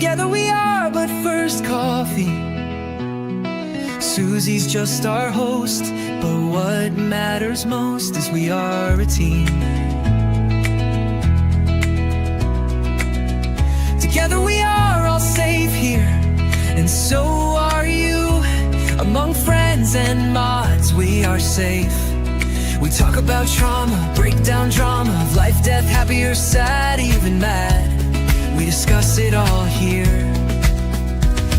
Together we are but first coffee. Susie's just our host, but what matters most is we are a team. Together we are all safe here, and so are you. Among friends and mods we are safe. We talk about trauma, break down drama of life, death, happy or sad, even mad. We discuss it all here.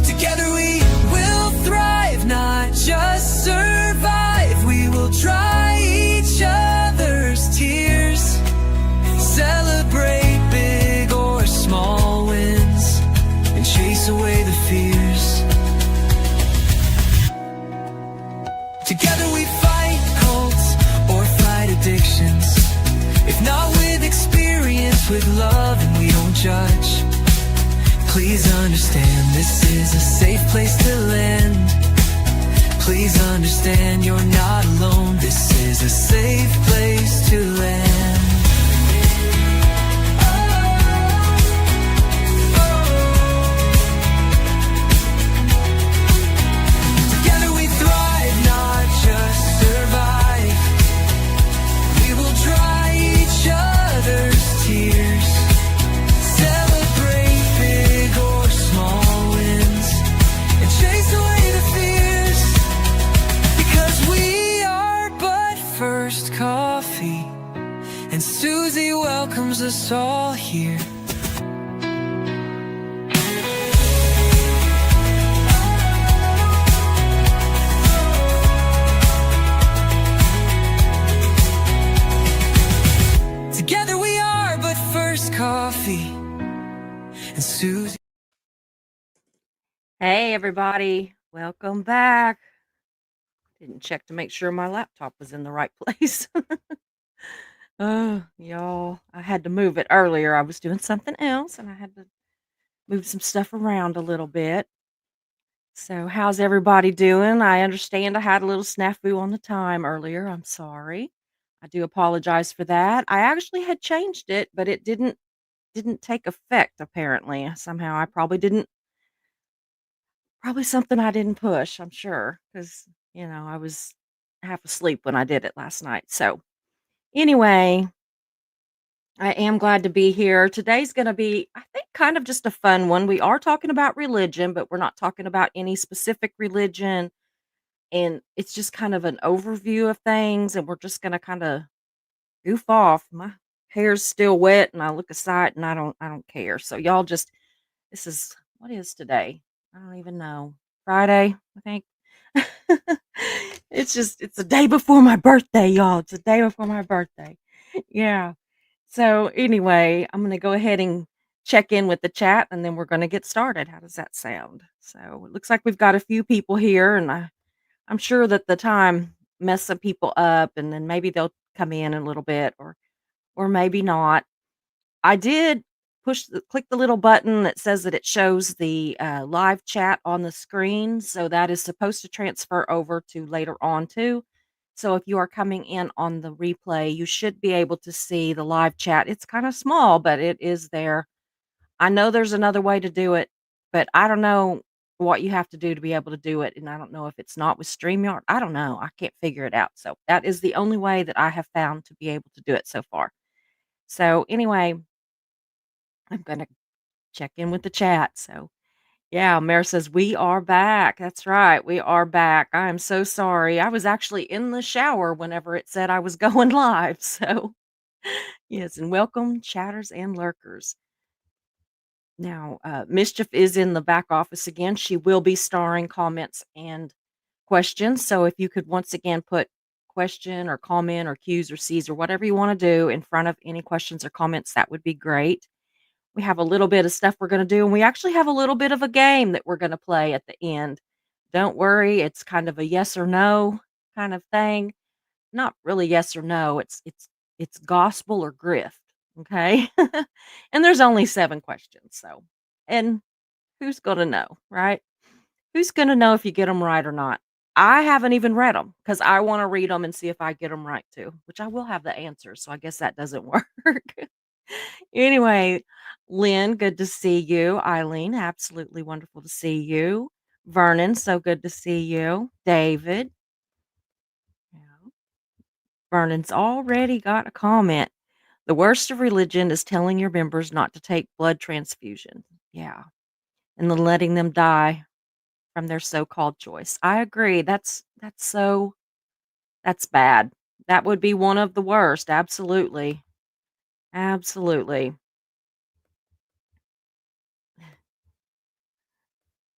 Together we will thrive, not just survive. We will dry each other's tears, celebrate big or small wins, and chase away the fears. Together we fight cults or fight addictions. If not with experience, with love, and we don't judge. Please understand, this is a safe place to land. Please understand, you're not alone. This is a safe place to land. Together we thrive, not just survive. We will dry each other's tears, celebrate big or small wins, and chase away the fears. Because we are but first coffee, and Susie welcomes us all here. Together we are but first coffee, and Susie. Hey, everybody. Welcome back. Didn't check to make sure my laptop was in the right place. Oh, y'all, I had to move it earlier. I was doing something else and I had to move some stuff around a little bit. So, how's everybody doing? I understand I had a little snafu on the time earlier. I'm sorry. I do apologize for that. I actually had changed it, but it didn't take effect apparently. Somehow I probably something I didn't push, I'm sure, cuz I was half asleep when I did it last night. So, anyway, I am glad to be here. Today's going to be, I think, kind of just a fun one. We are talking about religion, but we're not talking about any specific religion. And it's just kind of an overview of things. And we're just going to kind of goof off. My hair's still wet and I look aside and I don't care. So y'all just, this is, what is today? I don't even know. Friday, I think. It's a day before my birthday, y'all. It's a day before my birthday. Yeah. So anyway, I'm gonna go ahead and check in with the chat and then we're gonna get started. How does that sound? So it looks like we've got a few people here and I'm sure that the time messed some people up and then maybe they'll come in a little bit or maybe not. I did click the little button that says that it shows the live chat on the screen. So that is supposed to transfer over to later on too. So if you are coming in on the replay, you should be able to see the live chat. It's kind of small, but it is there. I know there's another way to do it, but I don't know what you have to do to be able to do it. And I don't know if it's not with StreamYard. I don't know. I can't figure it out. So that is the only way that I have found to be able to do it so far. So anyway, I'm going to check in with the chat. So, yeah, Mare says, we are back. That's right. We are back. I am so sorry. I was actually in the shower whenever it said I was going live. So, yes, and welcome, chatters and lurkers. Now, Mischief is in the back office again. She will be starring comments and questions. So, if you could once again put question or comment or Q's or C's or whatever you want to do in front of any questions or comments, that would be great. We have a little bit of stuff we're going to do, and we actually have a little bit of a game that we're going to play at the end. Don't worry, it's kind of a yes or no kind of thing. Not really yes or no. It's gospel or grift, okay? And there's only 7 questions, so and who's going to know, right? Who's going to know if you get them right or not? I haven't even read them because I want to read them and see if I get them right too, which I will have the answers. So I guess that doesn't work. Anyway, Lynn, good to see you. Eileen, absolutely wonderful to see you. Vernon, so good to see you. David, yeah. Vernon's already got a comment. The worst of religion is telling your members not to take blood transfusion. Yeah. And then letting them die from their so-called choice. I agree. That's bad. That would be one of the worst. Absolutely. Absolutely.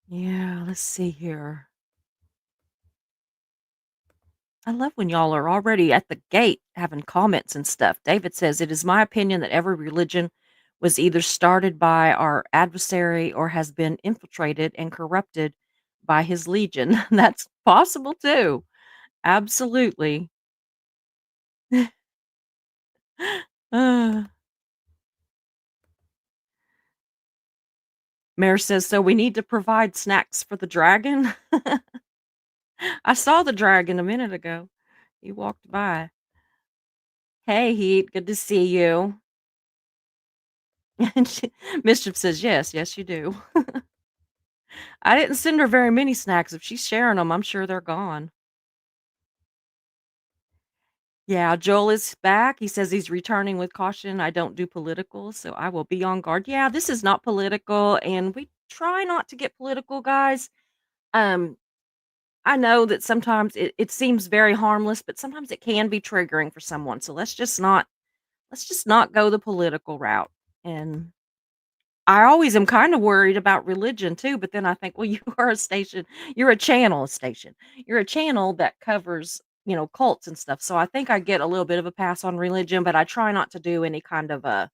Yeah, let's see here. I love when y'all are already at the gate having comments and stuff. David says, "It is my opinion that every religion was either started by our adversary or has been infiltrated and corrupted by his legion." That's possible too. Absolutely. Uh, Mayor says, "So we need to provide snacks for the dragon?" I saw the dragon a minute ago. He walked by. Hey, Heat, good to see you. And Mischief says, "Yes, yes, you do." I didn't send her very many snacks. If she's sharing them, I'm sure they're gone. Yeah, Joel is back. He says he's returning with caution. I don't do political, so I will be on guard. Yeah, this is not political, and we try not to get political, guys. Um, I know that sometimes it seems very harmless, but sometimes it can be triggering for someone. So let's just not go the political route. And I always am kind of worried about religion too, but then I think, well, you are a station, you're a channel station. You're a channel that covers, cults and stuff. So I think I get a little bit of a pass on religion, but I try not to do any kind of I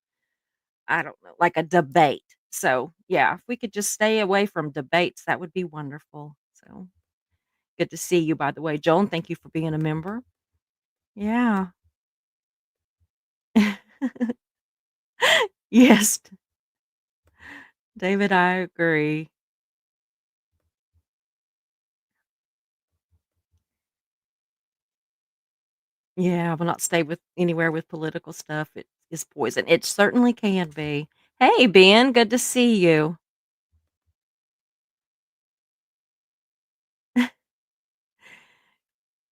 don't know, like a debate. So yeah, if we could just stay away from debates, that would be wonderful. So good to see you, by the way, Joan. Thank you for being a member. Yeah. Yes, David, I agree. Yeah, I will not stay with anywhere with political stuff. It is poison. It certainly can be. Hey, Ben, good to see you.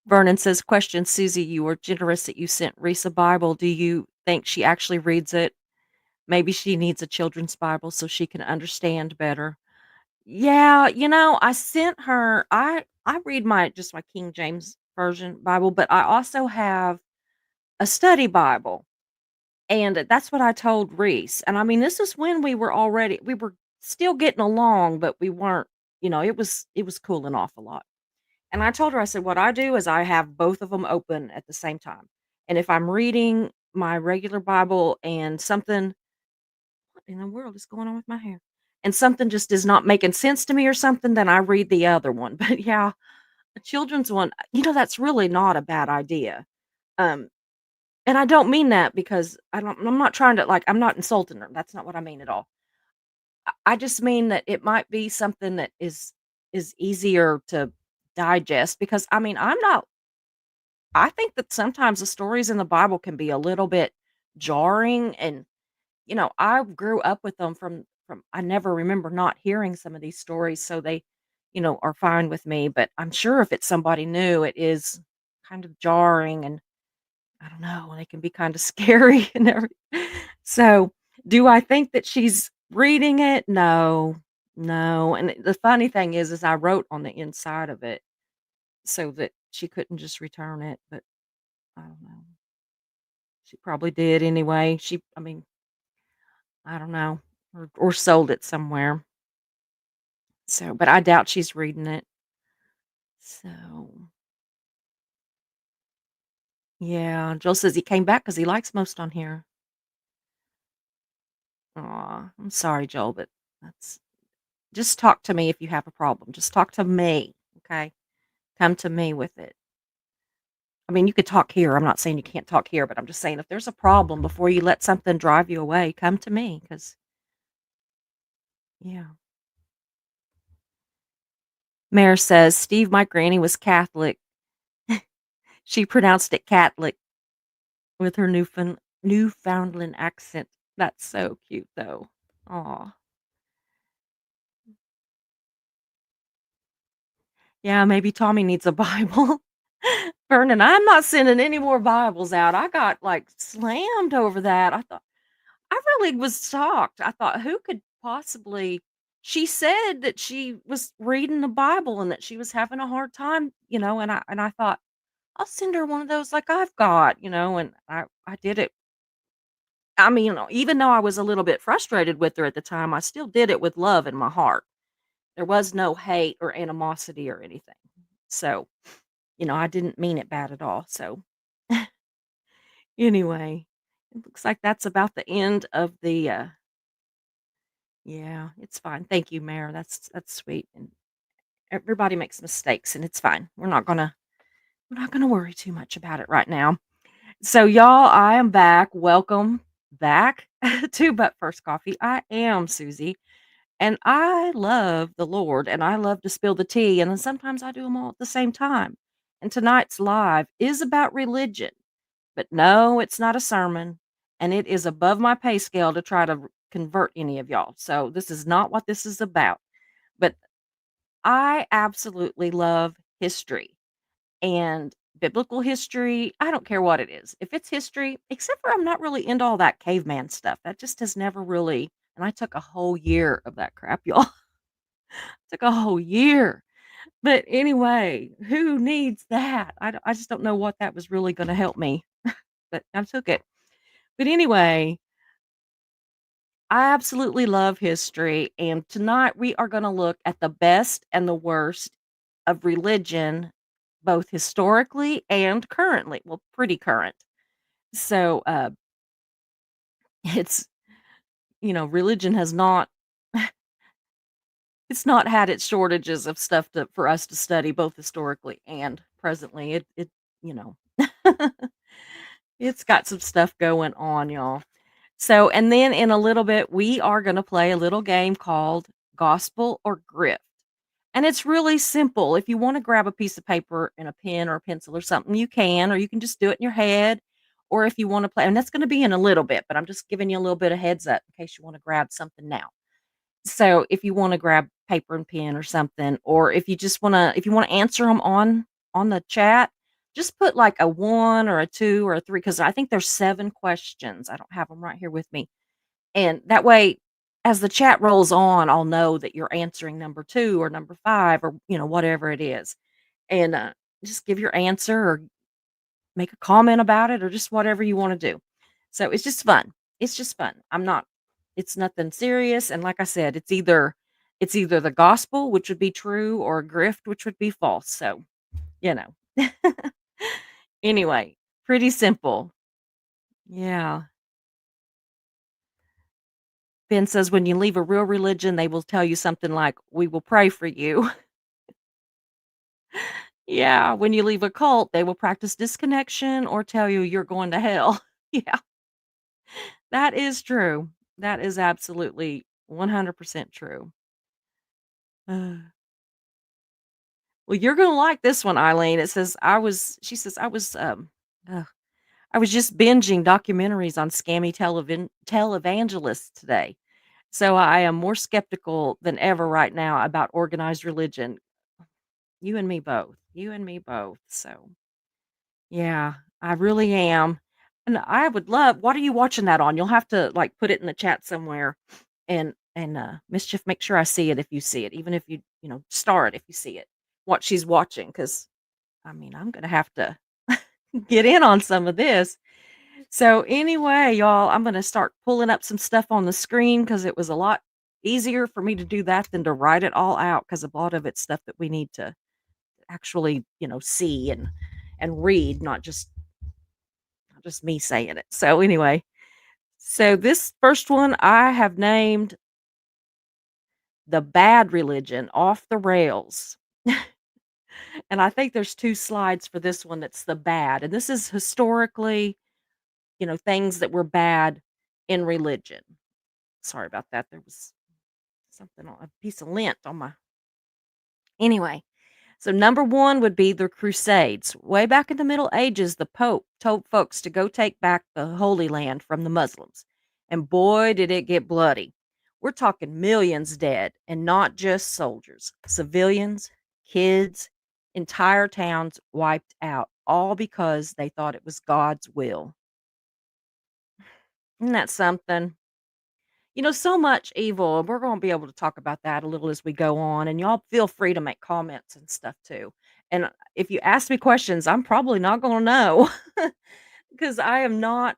Vernon says, question, Susie, you were generous that you sent Reese a Bible. Do you think she actually reads it? Maybe she needs a children's Bible so she can understand better. Yeah, I sent her I read my King James version Bible, but I also have a study Bible. And that's what I told Reese, and I mean, this is when we were still getting along, but we weren't, it was cooling off a lot. And I told her, I said, "What I do is I have both of them open at the same time. And if I'm reading my regular Bible and something what in the world is going on with my hair? And something just is not making sense to me or something, then I read the other one." But yeah, a children's one, that's really not a bad idea. Um and I don't mean that because I'm not trying to I'm not insulting her. That's not what I mean at all. I just mean that it might be something that is easier to digest because I mean, I think that sometimes the stories in the Bible can be a little bit jarring and I grew up with them from I never remember not hearing some of these stories so they are fine with me, but I'm sure if it's somebody new it is kind of jarring and I don't know, they can be kinda scary and so, do I think that she's reading it? No, no, and the funny thing is I wrote on the inside of it so that she couldn't just return it, but I don't know. She probably did anyway. I mean, I don't know, or sold it somewhere. So, but I doubt she's reading it. So, yeah, Joel says he came back because he likes most on here. Aw, I'm sorry, Joel, but that's just talk to me if you have a problem. Just talk to me, okay? Come to me with it. I mean, you could talk here. I'm not saying you can't talk here, but I'm just saying if there's a problem before you let something drive you away, come to me because, yeah. Mayor says, Steve, my granny was Catholic. She pronounced it Catholic with her Newfoundland accent. That's so cute, though. Aw. Yeah, maybe Tommy needs a Bible. Vernon, I'm not sending any more Bibles out. I got, like, slammed over that. I really was shocked. I thought, "Who could possibly." She said that she was reading the Bible and that she was having a hard time, and I thought, "I'll send her one of those like I've got," and I did it. I mean, even though I was a little bit frustrated with her at the time, I still did it with love in my heart. There was no hate or animosity or anything. So, I didn't mean it bad at all. So, anyway, it looks like that's about the end of the yeah, it's fine. Thank you, Mayor. That's sweet. And everybody makes mistakes and it's fine. We're not gonna worry too much about it right now. So y'all, I am back. Welcome back to But First Coffee. I am Susie. And I love the Lord, and I love to spill the tea, and then sometimes I do them all at the same time. And tonight's live is about religion, but no, it's not a sermon, and it is above my pay scale to try to convert any of y'all. So this is not what this is about. But I absolutely love history and biblical history. I don't care what it is. If it's history, except for I'm not really into all that caveman stuff. That just has never really. And I took a whole year of that crap, y'all. Took a whole year. But anyway, who needs that? I just don't know what that was really gonna help me, but I took it. But anyway, I absolutely love history, and tonight we are gonna look at the best and the worst of religion, both historically and currently. Well, pretty current. So, it's religion has not it's not had its shortages of stuff to for us to study both historically and presently. You know, it's got some stuff going on, y'all. So, and then in a little bit, we are going to play a little game called Gospel or Grift. And it's really simple. If you want to grab a piece of paper and a pen or a pencil or something, you can, or you can just do it in your head. Or if you want to play, and that's going to be in a little bit, but I'm just giving you a little bit of heads up in case you want to grab something now. So if you wanna grab paper and pen or something, or if you wanna answer them on the chat, just put like a 1 or a 2 or a 3 because I think there's 7 questions. I don't have them right here with me. And that way, as the chat rolls on, I'll know that you're answering number 2 or number 5 or, whatever it is. And, just give your answer or make a comment about it or just whatever you wanna do. So it's just fun. It's just fun. It's nothing serious, and like I said, it's either the gospel, which would be true, or a grift, which would be false, so, you know. Anyway, pretty simple. Yeah. Ben says, "When you leave a real religion, they will tell you something like, 'We will pray for you.'" Yeah, when you leave a cult, they will practice disconnection or tell you you're going to hell. Yeah, that is true. That is absolutely 100% true. Uh, well, you're gonna like this one, Eileen. It says, she says, uh, I was just binging documentaries on scammy televangelists today. So I am more skeptical than ever right now about organized religion. You and me both. You and me both. So yeah, I really am. And I would love what are you watching that on? You'll have to like put it in the chat somewhere and mischief make sure I see it if you see it, even if you star it if you see it. What she's watching cuz I mean, I'm going to have to get in on some of this. So anyway, y'all, I'm going to start pulling up some stuff on the screen cuz it was a lot easier for me to do that than to write it all out cuz a lot of it's stuff that we need to actually, see and read, not just me saying it. So anyway, so this first one I have named The Bad Religion Off the Rails. And I think there's 2 slides for this one that's the bad. And this is historically, things that were bad in religion. Sorry about that. There was something on a piece of lint on my anyway. So number 1 would be the Crusades. Way back in the Middle Ages, the Pope told folks to go take back the Holy Land from the Muslims. And boy, did it get bloody. We're talking millions dead, and not just soldiers, civilians, kids, entire towns wiped out, all because they thought it was God's will. Isn't that something? So much evil, and we're gonna be able to talk about that a little as we go on, and y'all feel free to make comments and stuff too. And if you ask me questions, I'm probably not gonna know because I am not,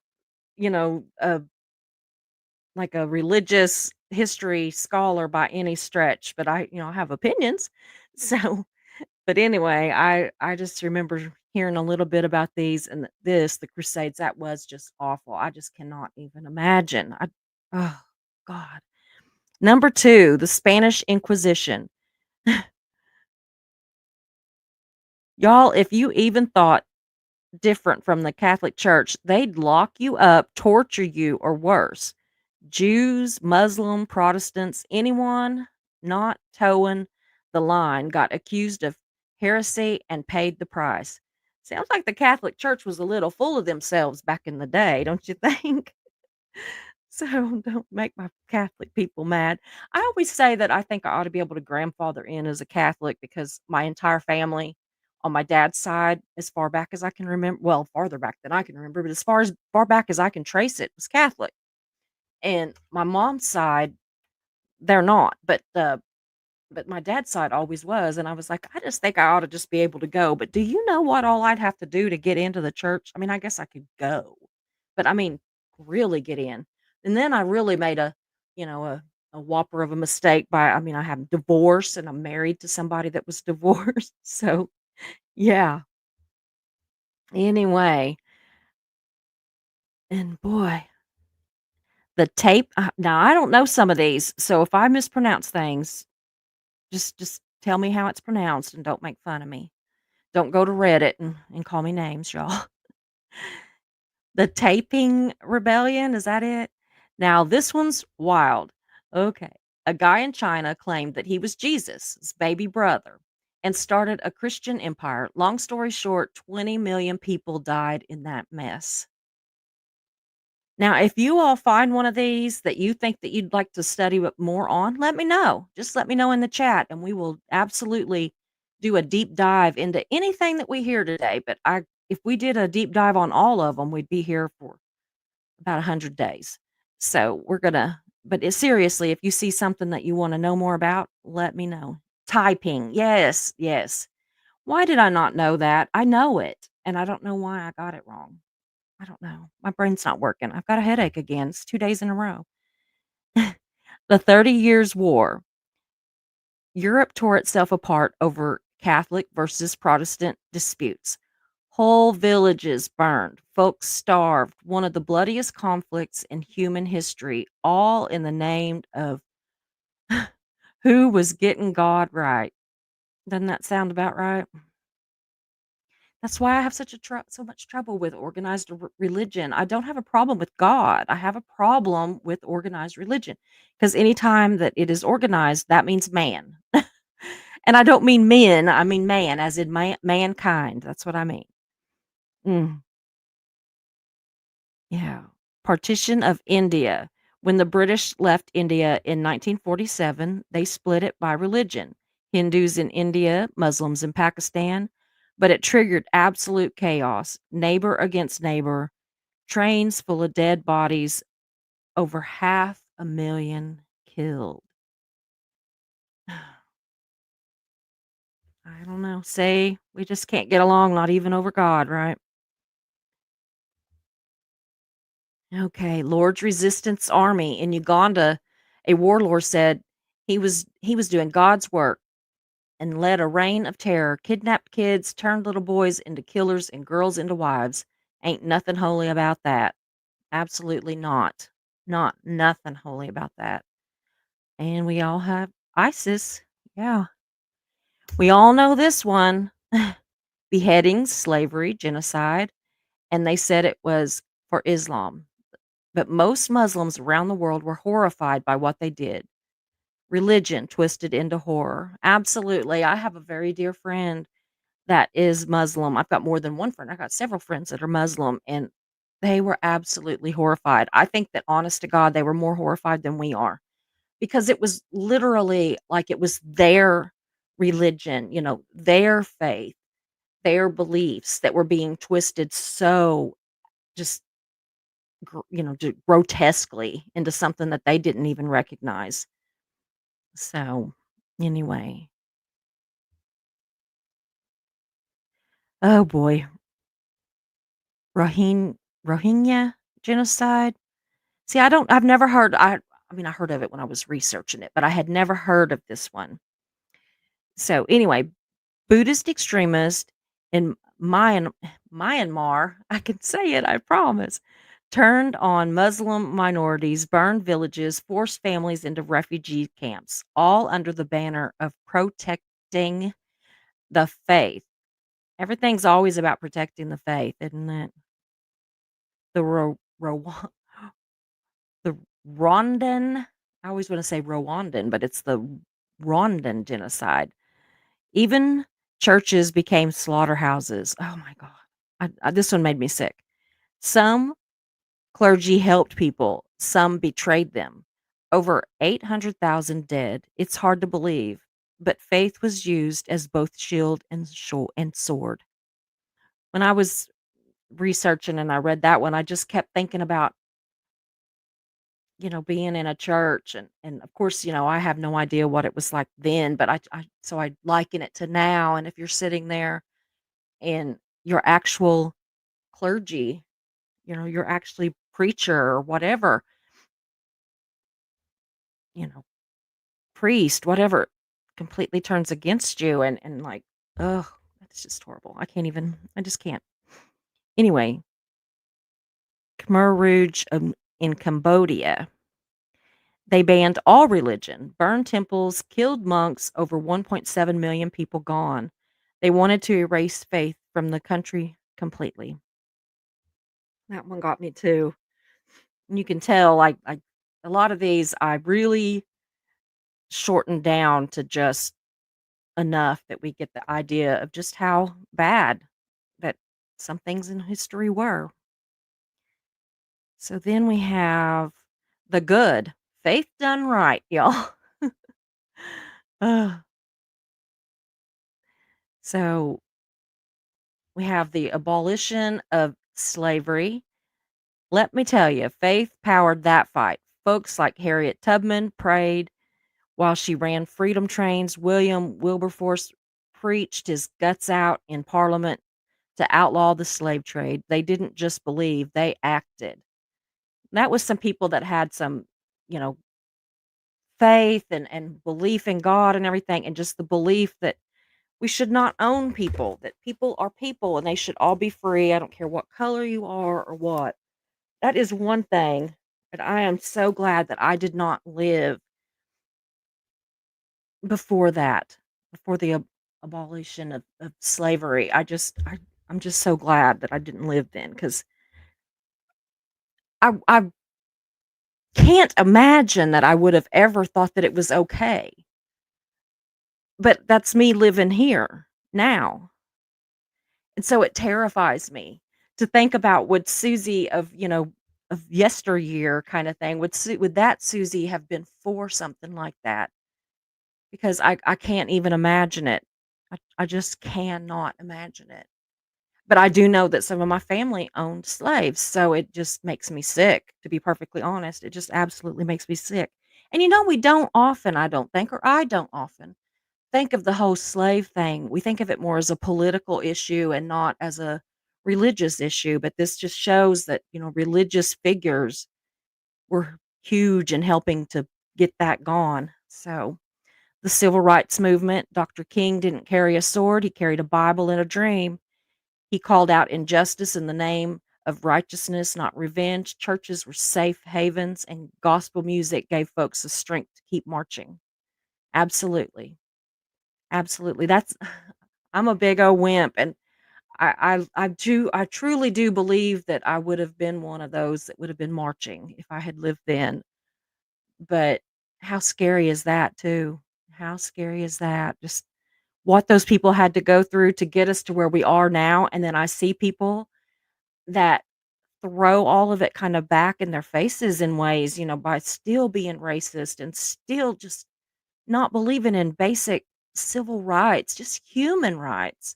like a religious history scholar by any stretch, but I have opinions. So, but anyway, I just remember hearing a little bit about these and the Crusades. That was just awful. I just cannot even imagine. Oh God. Number 2, the Spanish Inquisition. Y'all, if you even thought different from the Catholic Church, they'd lock you up, torture you, or worse. Jews, Muslim, Protestants, anyone not towing the line got accused of heresy and paid the price. Sounds like the Catholic Church was a little full of themselves back in the day, don't you think? So don't make my Catholic people mad. I always say that I think I ought to be able to grandfather in as a Catholic because my entire family on my dad's side, as far back as I can remember, well, farther back than I can remember, but as far back as I can trace it, was Catholic. And my mom's side, they're not, but my dad's side always was, and I was like, "I just think I ought to just be able to go." But do you know what all I'd have to do to get into the church? I mean, I guess I could go, but I mean, really get in. And then I really made a whopper of a mistake I have divorced and I'm married to somebody that was divorced. So, yeah. Anyway, and boy, the tape now I don't know some of these, so if I mispronounce things, just tell me how it's pronounced and don't make fun of me. Don't go to Reddit and call me names, y'all. The Taping Rebellion, is that it? Now this one's wild. Okay. A guy in China claimed that he was Jesus' baby brother and started a Christian empire. Long story short, 20 million people died in that mess. Now, if you all find one of these that you think that you'd like to study more on, let me know. Just let me know in the chat, and we will absolutely do a deep dive into anything that we hear today. But if we did a deep dive on all of them, we'd be here for about 100 days. So we're gonna. But seriously, if you see something that you want to know more about, let me know. Typing, yes, yes. Why did I not know that? I know it, and I don't know why I got it wrong. I don't know. My brain's not working. I've got a headache again. It's 2 days in a row. The 30 Years' War. Europe tore itself apart over Catholic versus Protestant disputes. Whole villages burned. Folks starved. One of the bloodiest conflicts in human history, all in the name of who was getting God right. Doesn't that sound about right? That's why I have so much trouble with organized religion. I don't have a problem with God. I have a problem with organized religion because anytime that it is organized, that means man. And I don't mean men, I mean man, as in mankind. That's what I mean. Mm, yeah. Partition of India. When the British left India in 1947, they split it by religion. Hindus in India, Muslims in Pakistan, but it triggered absolute chaos. Neighbor against neighbor, trains full of dead bodies, over 500,000 killed. I don't know. Say we just can't get along, not even over God, right? Okay, Lord's Resistance Army in Uganda, a warlord said he was doing God's work and led a reign of terror, kidnapped kids, turned little boys into killers and girls into wives. Ain't nothing holy about that. Absolutely not. Not nothing holy about that. And we all have ISIS. Yeah. We all know this one. Beheadings, slavery, genocide, and they said it was for Islam. But most Muslims around the world were horrified by what they did. Religion twisted into horror. Absolutely. I have a very dear friend that is Muslim. I've got more than one friend. I've got several friends that are Muslim, and they were absolutely horrified. I think that honest to God, they were more horrified than we are because it was literally like it was their religion, their faith, their beliefs that were being twisted so just grotesquely into something that they didn't even recognize. So, anyway, oh boy, Rohing Rohingya genocide. See, I've never heard. I mean, I heard of it when I was researching it, but I had never heard of this one. So, anyway, Buddhist extremists in Myanmar, I can say it, I promise, turned on Muslim minorities, burned villages, forced families into refugee camps, all under the banner of protecting the faith. Everything's always about protecting the faith, isn't it? The the Rwandan, I always want to say Rwandan, but it's the Rwandan genocide. Even churches became slaughterhouses. Oh my God. This one made me sick. Some clergy helped people, some betrayed them. Over 800,000 dead. It's hard to believe, but faith was used as both shield and sword. When I was researching and I read that one, I just kept thinking about, being in a church and of course, I have no idea what it was like then, but I liken it to now. And if you're sitting there and your actual clergy, you're actually preacher or whatever, you know, priest, whatever, completely turns against you and like, ugh, that's just horrible. I just can't. Anyway, Khmer Rouge in Cambodia, they banned all religion, burned temples, killed monks, over 1.7 million people gone. They wanted to erase faith from the country completely. That one got me too. And you can tell, like a lot of these, I really shortened down to just enough that we get the idea of just how bad that some things in history were. So then we have the good, faith done right, y'all. Ugh. So we have the abolition of slavery. Let me tell you, faith powered that fight. Folks like Harriet Tubman prayed while she ran freedom trains. William Wilberforce preached his guts out in Parliament to outlaw the slave trade. They didn't just believe, they acted. That was some people that had some, you know, faith and belief in God and everything, and just the belief that we should not own people, that people are people and they should all be free. I don't care what color you are or what. That is one thing that I am so glad that I did not live before that, before the abolition of slavery. I'm just so glad that I didn't live then because I can't imagine that I would have ever thought that it was okay. But that's me living here now. And so it terrifies me to think about would Susie of yesteryear kind of thing, would that Susie have been for something like that? Because I can't even imagine it. I just cannot imagine it. But I do know that some of my family owned slaves, so it just makes me sick, to be perfectly honest. It just absolutely makes me sick. And we don't often, I don't think, or I don't often think of the whole slave thing. We think of it more as a political issue and not as a religious issue, but this just shows that, religious figures were huge in helping to get that gone. So, the civil rights movement, Dr. King didn't carry a sword, he carried a Bible in a dream. He called out injustice in the name of righteousness, not revenge. Churches were safe havens, and gospel music gave folks the strength to keep marching. Absolutely. Absolutely. That's I'm a big old wimp, and I truly do believe that I would have been one of those that would have been marching if I had lived then. But how scary is that too? How scary is that? Just what those people had to go through to get us to where we are now, and then I see people that throw all of it kind of back in their faces in ways, by still being racist and still just not believing in basic civil rights, just human rights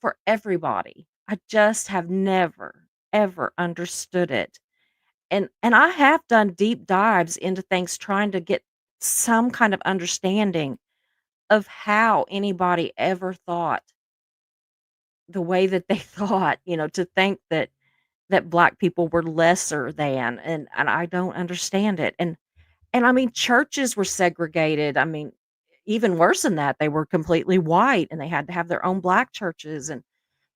for everybody. I just have never, ever understood it. And I have done deep dives into things trying to get some kind of understanding of how anybody ever thought the way that they thought, to think that black people were lesser than, and I don't understand it. And I mean, churches were segregated. I mean, even worse than that, they were completely white and they had to have their own black churches. And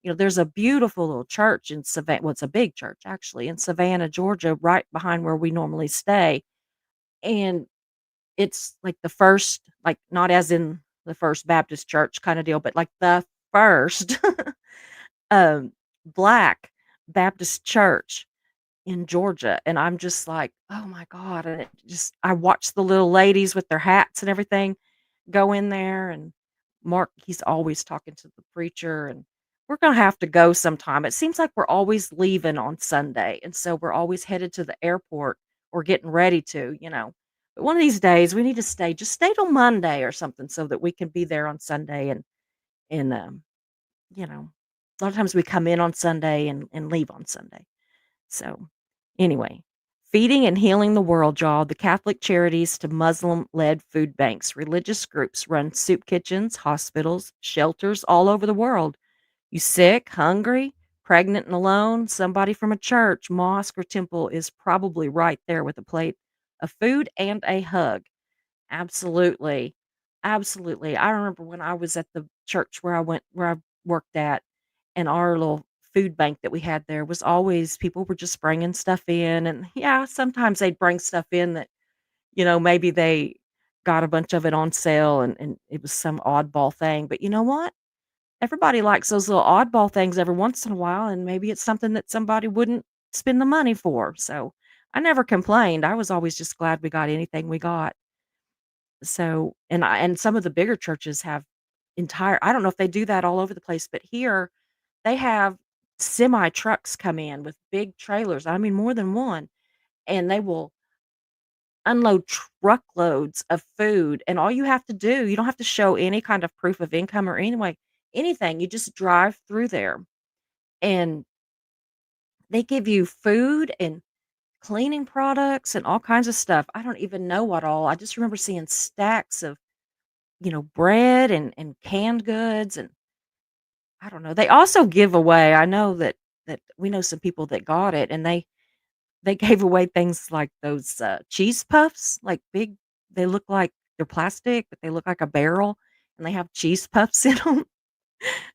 there's a beautiful little church in Savannah. Well, it's a big church actually in Savannah, Georgia, right behind where we normally stay. And it's like the first, like not as in the First Baptist Church kind of deal, but like the first um black Baptist church in Georgia. And I'm just like, oh my God. And I watch the little ladies with their hats and everything go in there, and Mark, he's always talking to the preacher, and we're gonna have to go sometime. It seems like we're always leaving on Sunday, and so we're always headed to the airport or getting ready to. But one of these days we need to stay till Monday or something so that we can be there on Sunday and you know, a lot of times we come in on Sunday and leave on Sunday. So, anyway, feeding and healing the world, y'all. The Catholic Charities to Muslim led food banks. Religious groups run soup kitchens, hospitals, shelters all over the world. You sick, hungry, pregnant and alone, somebody from a church, mosque, or temple is probably right there with a plate of food and a hug. Absolutely. Absolutely. I remember when I was at the church where I worked at, and our little food bank that we had there was always people were just bringing stuff in. And yeah, sometimes they'd bring stuff in that, maybe they got a bunch of it on sale and it was some oddball thing. But you know what? Everybody likes those little oddball things every once in a while, and maybe it's something that somebody wouldn't spend the money for. So I never complained. I was always just glad we got anything we got. So, and some of the bigger churches have I don't know if they do that all over the place, but here they have semi trucks come in with big trailers. I mean, more than one, and they will unload truckloads of food. And all you have to do, you don't have to show any kind of proof of income or anyway, anything. You just drive through there and they give you food and cleaning products and all kinds of stuff. I don't even know what all. I just remember seeing stacks of bread and canned goods, and I don't know. They also give away, I know that we know some people that got it, and they gave away things like those, cheese puffs, like big they look like they're plastic, but they look like a barrel, and they have cheese puffs in them.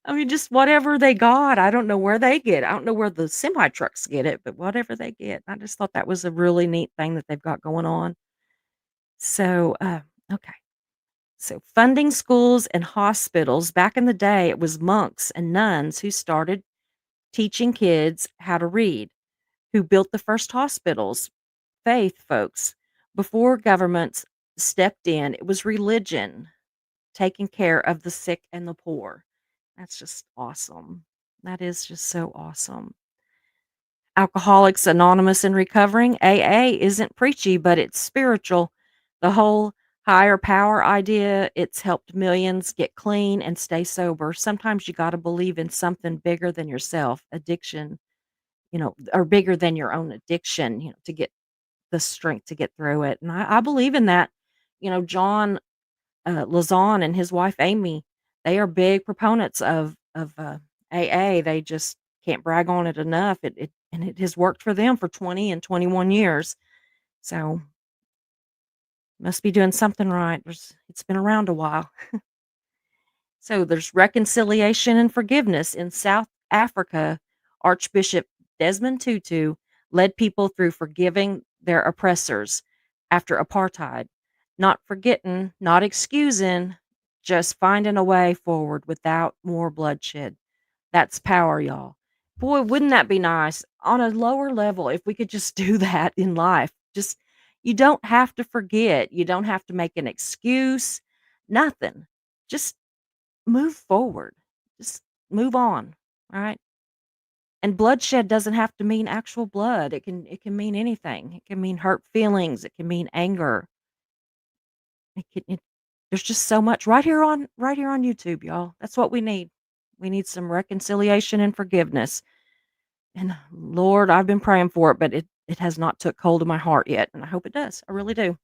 I mean, just whatever they got. I don't know where they get it. I don't know where the semi trucks get it, but whatever they get. I just thought that was a really neat thing that they've got going on. So, okay. So, funding schools and hospitals. Back in the day, it was monks and nuns who started teaching kids how to read, who built the first hospitals, faith folks. Before governments stepped in, it was religion taking care of the sick and the poor. That's just awesome. That is just so awesome. Alcoholics Anonymous and Recovering, AA isn't preachy, but it's spiritual. The whole higher power idea, it's helped millions get clean and stay sober. Sometimes you got to believe in something bigger than yourself, addiction, or bigger than your own addiction, to get the strength to get through it. And I believe in that. John Lazon and his wife Amy, they are big proponents of AA. They just can't brag on it enough. It has worked for them for 20 and 21 years. So must be doing something right. It's been around a while. So there's reconciliation and forgiveness in South Africa. Archbishop Desmond Tutu led people through forgiving their oppressors after apartheid, not forgetting, not excusing, just finding a way forward without more bloodshed. That's power, y'all. Boy, wouldn't that be nice on a lower level if we could just do that in life? Just, you don't have to forget. You don't have to make an excuse. Nothing. Just move forward. Just move on. All right. And bloodshed doesn't have to mean actual blood. It can mean anything. It can mean hurt feelings, it can mean anger. It there's just so much right here on YouTube, y'all. That's what we need. We need some reconciliation and forgiveness. And Lord, I've been praying for it, but it has not took hold of my heart yet, and I hope it does. I really do.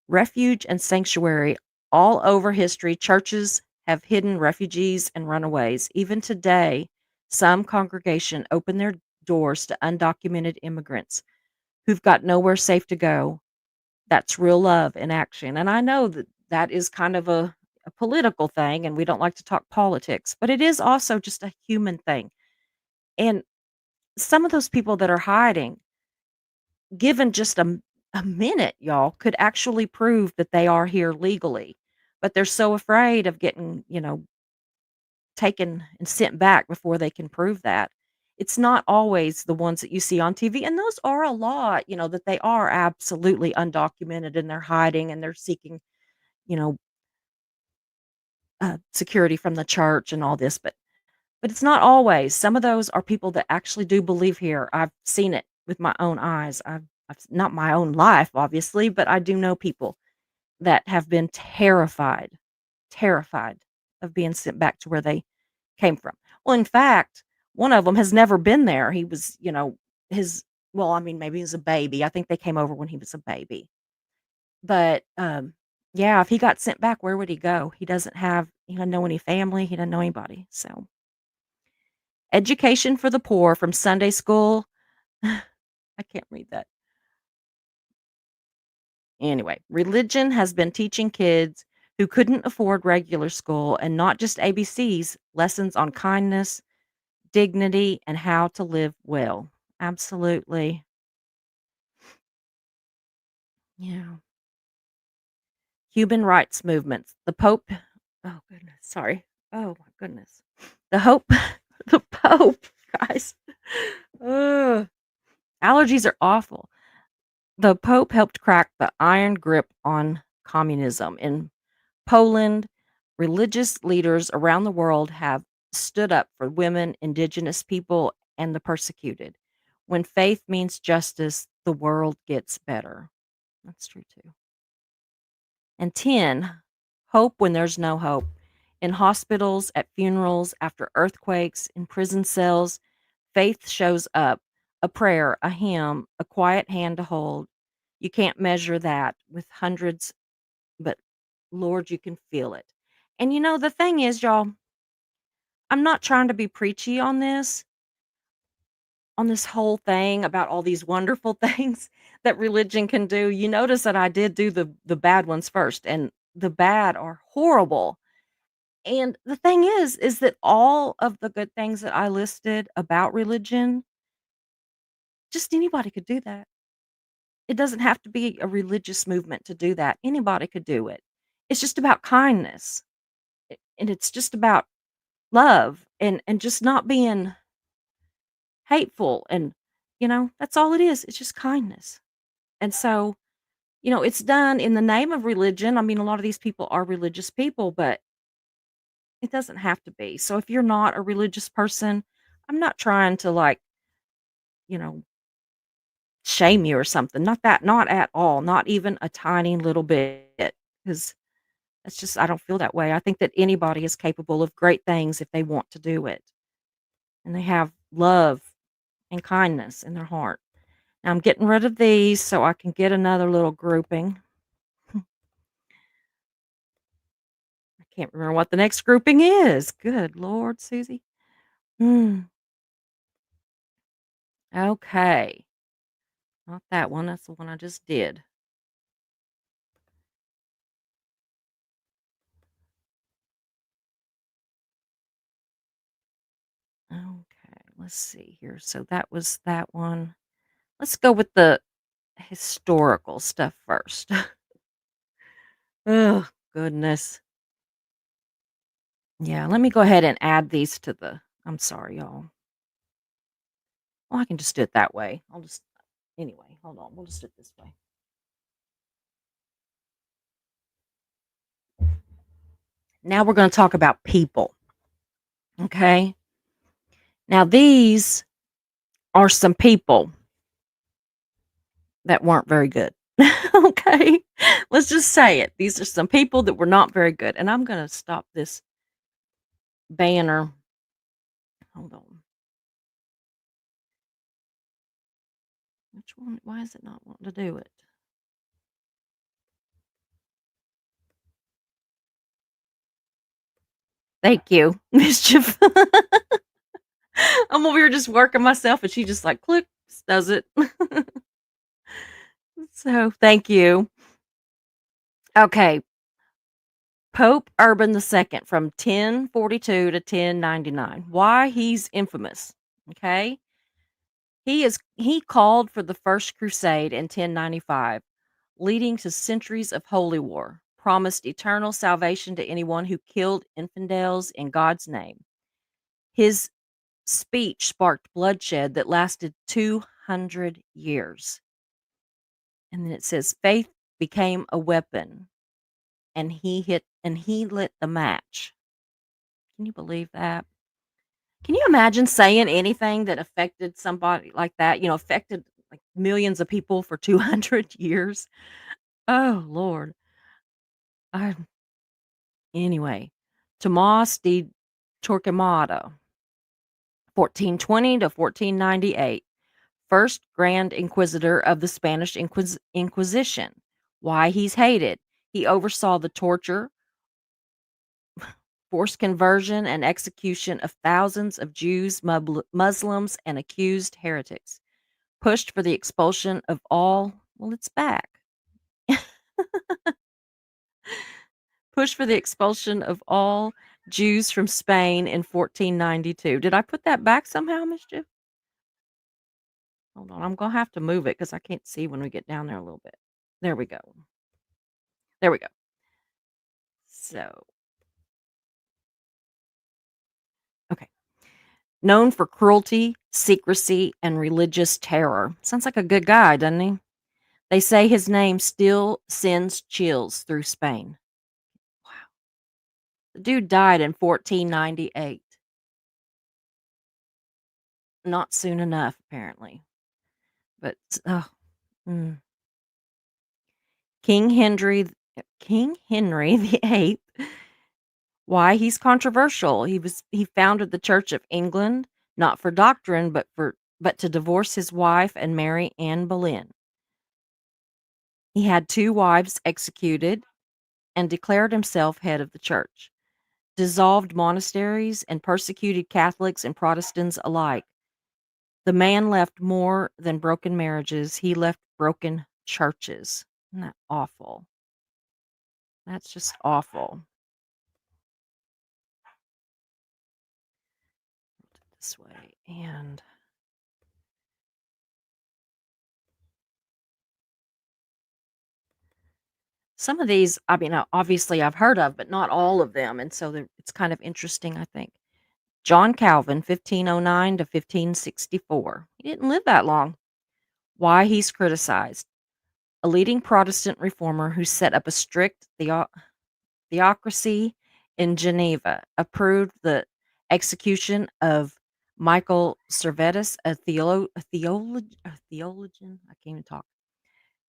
Refuge and sanctuary. All over history, churches have hidden refugees and runaways. Even today, some congregation open their doors to undocumented immigrants who've got nowhere safe to go. That's real love in action. And I know that that is kind of a political thing, and we don't like to talk politics, but it is also just a human thing. And some of those people that are hiding, given just a minute, y'all, could actually prove that they are here legally. But they're so afraid of getting, taken and sent back before they can prove that. It's not always the ones that you see on TV, and those are a lot, that they are absolutely undocumented and they're hiding and they're seeking, you know, security from the church and all this. But it's not always. Some of those are people that actually do believe here. I've seen it with my own eyes. I've not my own life, obviously, but I do know people that have been terrified of being sent back to where they came from. Well, in fact, one of them has never been there. He was, his well, I mean, maybe he was a baby. I think they came over when he was a baby. But, yeah, if he got sent back, where would he go? He doesn't know any family, he doesn't know anybody, so education for the poor from Sunday school. I can't read that. Anyway, religion has been teaching kids who couldn't afford regular school and not just ABCs, lessons on kindness, dignity, and how to live well. Absolutely. Yeah. Human rights movements. The Pope oh goodness, sorry. Oh my goodness. The Hope the Pope, guys. Ugh. Allergies are awful. The Pope helped crack the iron grip on communism. In Poland, religious leaders around the world have stood up for women, indigenous people, and the persecuted. When faith means justice, the world gets better. That's true too. And 10, hope when there's no hope. In hospitals, at funerals, after earthquakes, in prison cells, faith shows up. A prayer, a hymn, a quiet hand to hold. You can't measure that with hundreds, but Lord, you can feel it. And the thing is, y'all, I'm not trying to be preachy on this whole thing about all these wonderful things that religion can do. You notice that I did do the bad ones first, and the bad are horrible. And the thing is that all of the good things that I listed about religion, just anybody could do that. It doesn't have to be a religious movement to do that. Anybody could do it. It's just about kindness. And it's just about love and just not being hateful and that's all it is. It's just kindness. And so, it's done in the name of religion. I mean, a lot of these people are religious people, but it doesn't have to be. So if you're not a religious person, I'm not trying to you know, shame you or something. Not at all. Not even a tiny little bit. Because that's just I don't feel that way. I think that anybody is capable of great things if they want to do it. And they have love and kindness in their heart. Now I'm getting rid of these so I can get another little grouping. I can't remember what the next grouping is. Good Lord, Susie. Mm, okay. Not that one. That's the one I just did. Okay. Let's see here. So that was that one. Let's go with the historical stuff first. Oh, goodness. Yeah, let me go ahead and add these to the I'm sorry, y'all. Well, I can just do it that way. Anyway, hold on. We'll just do it this way. Now we're going to talk about people. Okay. Now, these are some people that weren't very good. Okay. Let's just say it. These are some people that were not very good. And I'm going to stop this banner. Hold on. Which one? Why is it not wanting to do it? Thank you, Mischief. I'm over here just working myself and she just like clicks, does it. So thank you. Okay. Pope Urban II from 1042 to 1099. Why he's infamous. Okay. He called for the first crusade in 1095, leading to centuries of holy war, promised eternal salvation to anyone who killed infidels in God's name. His speech sparked bloodshed that lasted 200 years. And then it says faith became a weapon and he lit the match. Can you believe that? Can you imagine saying anything that affected somebody like that, affected like millions of people for 200 years? Oh Lord. I Anyway, Tomas de Torquemada, 1420 to 1498, first Grand Inquisitor of the Spanish Inquisition. Why he's hated. He oversaw the torture, forced conversion, and execution of thousands of Jews, Muslims, and accused heretics. Pushed for the expulsion of all, well, it's back. Pushed for the expulsion of all Jews from Spain in 1492. Did I put that back somehow, Mischief? Hold on, I'm gonna have to move it because I can't see when we get down there a little bit. There we go. There we go. So, okay. Known for cruelty, secrecy, and religious terror. Sounds like a good guy, doesn't he? They say his name still sends chills through Spain. Wow. The dude died in 1498. Not soon enough, apparently. But oh, mm. King Henry King Henry VIII. Why he's controversial. He founded the Church of England not for doctrine but to divorce his wife and marry Anne Boleyn. He had two wives executed and declared himself head of the church. Dissolved monasteries and persecuted Catholics and Protestants alike. The man left more than broken marriages, he left broken churches. Isn't that awful? That's just awful. This way. And some of these, I mean, obviously I've heard of, but not all of them. And so it's kind of interesting, I think. John Calvin, 1509 to 1564. He didn't live that long. Why he's criticized. A leading Protestant reformer who set up a strict theocracy in Geneva, approved the execution of Michael Servetus, a theologian, I can't even talk,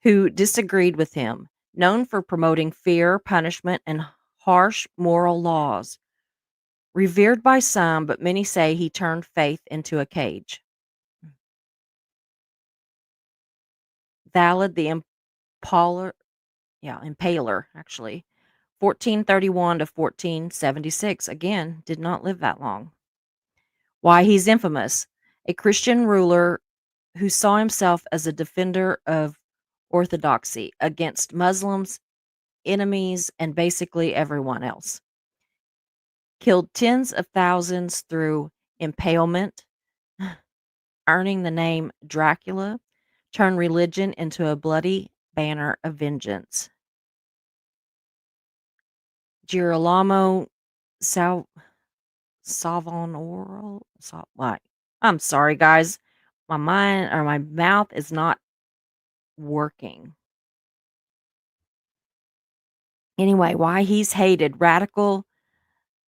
who disagreed with him, known for promoting fear, punishment, and harsh moral laws. Revered by some, but many say he turned faith into a cage. Valid the Impaler, Impaler, actually. 1431 to 1476. Again, did not live that long. Why he's infamous. A Christian ruler who saw himself as a defender of orthodoxy against Muslims, enemies, and basically everyone else. Killed tens of thousands through impalement, earning the name Dracula, turned religion into a bloody banner of vengeance. Girolamo Sal Savonarola. What? I'm sorry, guys. My mind or my mouth is not working. Anyway, why he's hated. Radical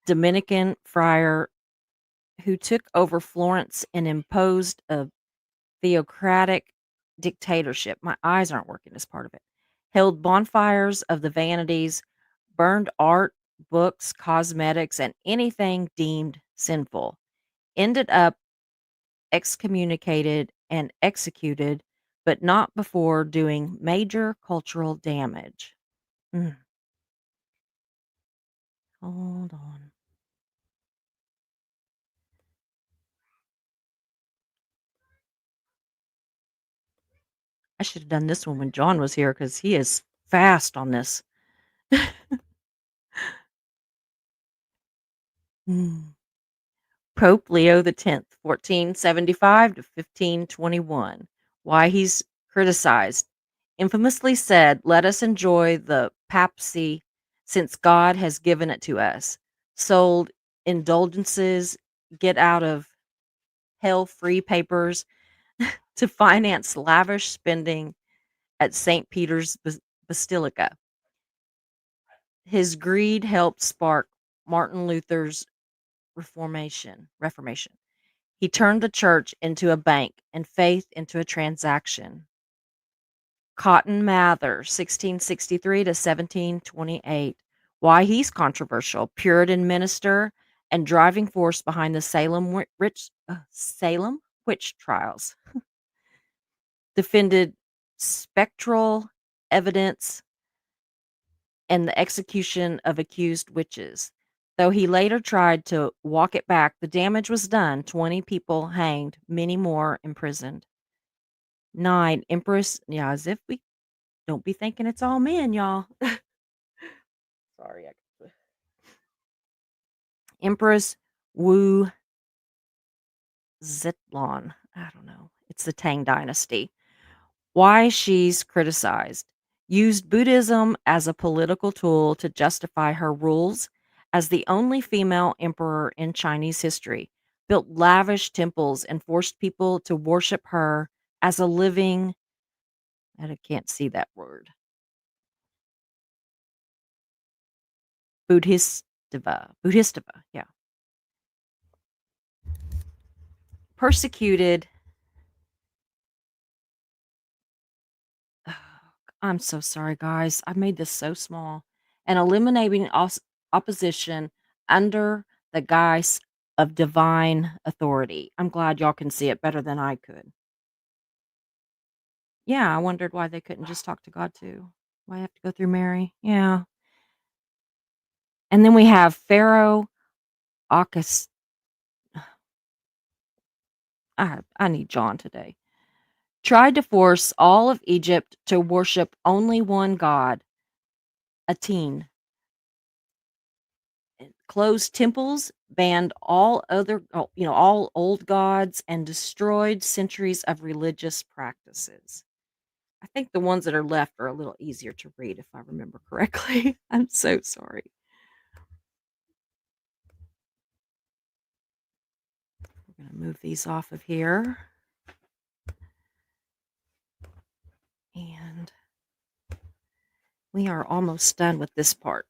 Dominican friar who took over Florence and imposed a theocratic dictatorship. My eyes aren't working as part of it. Held bonfires of the vanities, burned art, books, cosmetics, and anything deemed sinful. Ended up excommunicated and executed, but not before doing major cultural damage. Mm, hold on. I should have done this one when John was here because he is fast on this. Mm. Pope Leo X, 1475 to 1521. Why he's criticized. Infamously said, "Let us enjoy the papacy since God has given it to us." Sold indulgences, get out of hell free papers to finance lavish spending at St. Peter's Basilica. His greed helped spark Martin Luther's Reformation. He turned the church into a bank and faith into a transaction. Cotton Mather, 1663 to 1728. Why he's controversial. Puritan minister and driving force behind the Salem witch trials. Defended spectral evidence and the execution of accused witches. Though he later tried to walk it back, the damage was done. 20 people hanged, many more imprisoned. 9. Empress, yeah, as if we don't be thinking it's all men, y'all. Sorry. Empress Wu Zedlong. I don't know. It's the Tang Dynasty. Why she's criticized. Used Buddhism as a political tool to justify her rules as the only female emperor in Chinese history. Built lavish temples and forced people to worship her as a living, and I can't see that word, Buddhistiva, yeah. Persecuted. I'm so sorry, guys. I made this so small. And eliminating opposition under the guise of divine authority. I'm glad y'all can see it better than I could. Yeah, I wondered why they couldn't just talk to God too. Why I have to go through Mary? Yeah. And then we have Pharaoh Akis. I need John today. Tried to force all of Egypt to worship only one God, Aten. Closed temples, banned all other, all old gods, and destroyed centuries of religious practices. I think the ones that are left are a little easier to read if I remember correctly. I'm so sorry. We're going to move these off of here. And we are almost done with this part.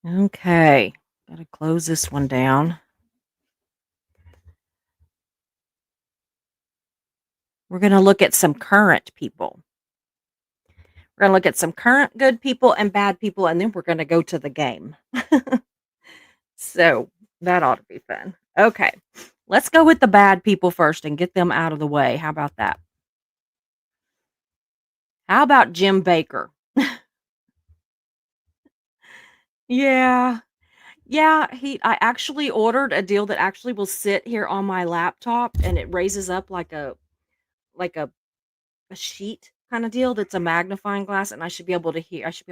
Okay. Got to close this one down. We're going to look at some current people. We're going to look at some current good people and bad people, and then we're going to go to the game. So that ought to be fun. Okay. Let's go with the bad people first and get them out of the way. How about that? How about Jim Baker? Yeah. Yeah, I actually ordered a deal that actually will sit here on my laptop and it raises up like a sheet kind of deal that's a magnifying glass and I should be able to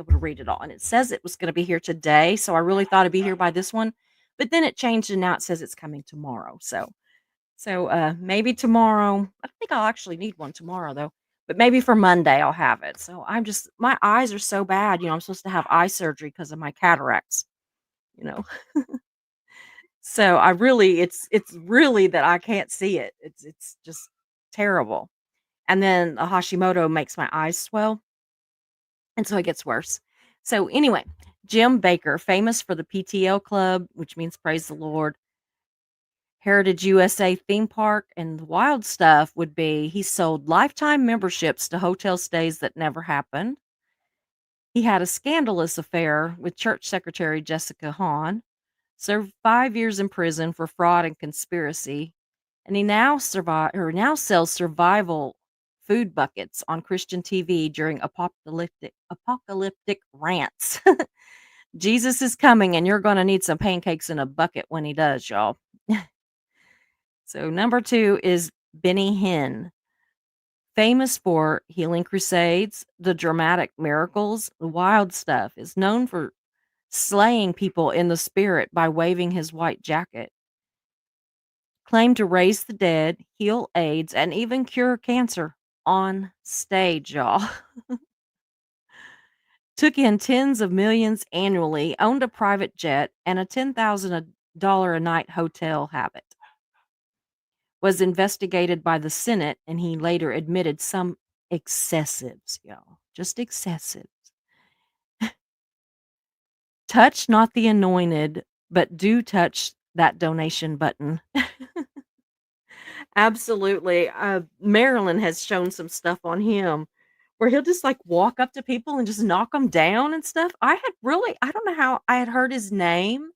read it all. And it says it was going to be here today, so I really thought it'd be here by this one. But then it changed and now it says it's coming tomorrow. So maybe tomorrow. I don't think I'll actually need one tomorrow though. But maybe for Monday I'll have it. So my eyes are so bad, I'm supposed to have eye surgery because of my cataracts, you know. So it's really that I can't see it. It's just terrible. and then the Hashimoto makes my eyes swell, and so it gets worse. So anyway, Jim Baker, famous for the PTL Club, which means praise the Lord, Heritage USA theme park, and the wild stuff would be he sold lifetime memberships to hotel stays that never happened. He had a scandalous affair with church secretary Jessica Hahn, served 5 years in prison for fraud and conspiracy, and he now sells survival food buckets on Christian TV during apocalyptic rants. Jesus is coming and you're going to need some pancakes in a bucket when he does, y'all. So number 2 is Benny Hinn, famous for healing crusades, the dramatic miracles, the wild stuff, is known for slaying people in the spirit by waving his white jacket. Claimed to raise the dead, heal AIDS, and even cure cancer on stage, y'all. Took in tens of millions annually, owned a private jet, and a $10,000 a night hotel habit. Was investigated by the Senate, and he later admitted some excessives, y'all. Just excessives. Touch not the anointed, but do touch that donation button. Absolutely. Marilyn has shown some stuff on him where he'll just like walk up to people and just knock them down and stuff. I don't know how I had heard his name,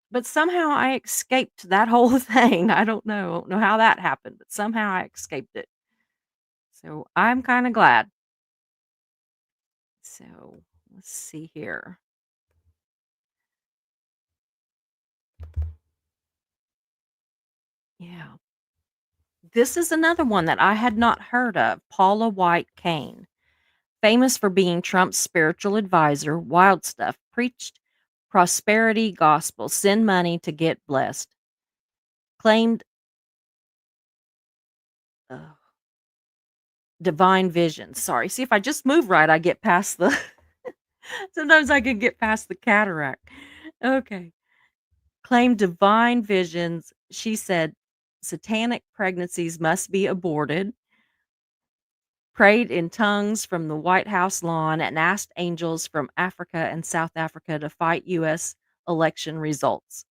but somehow I escaped that whole thing. I don't know how that happened, but somehow I escaped it. So I'm kind of glad. So let's see here. Yeah. This is another one that I had not heard of. Paula White Kane, famous for being Trump's spiritual advisor, wild stuff, preached prosperity gospel, send money to get blessed. Claimed uh, divine vision. Sorry. See, if I just move right, I get past the. Sometimes I can get past the cataract. Okay. Claimed divine visions. She said satanic pregnancies must be aborted. Prayed in tongues from the White House lawn and asked angels from Africa and South Africa to fight U.S. election results.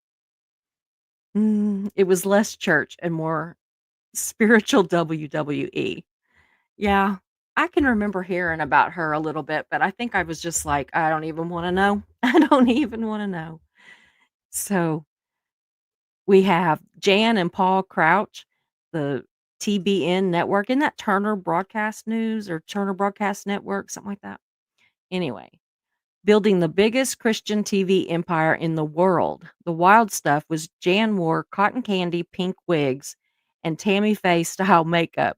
It was less church and more spiritual WWE. Yeah, I can remember hearing about her a little bit, but I think I was just like, I don't even want to know. I don't even want to know. So we have Jan and Paul Crouch, the TBN network. Isn't that Turner Broadcast News or Turner Broadcast Network, something like that? Anyway, building the biggest Christian TV empire in the world. The wild stuff was Jan wore cotton candy pink wigs and Tammy Faye style makeup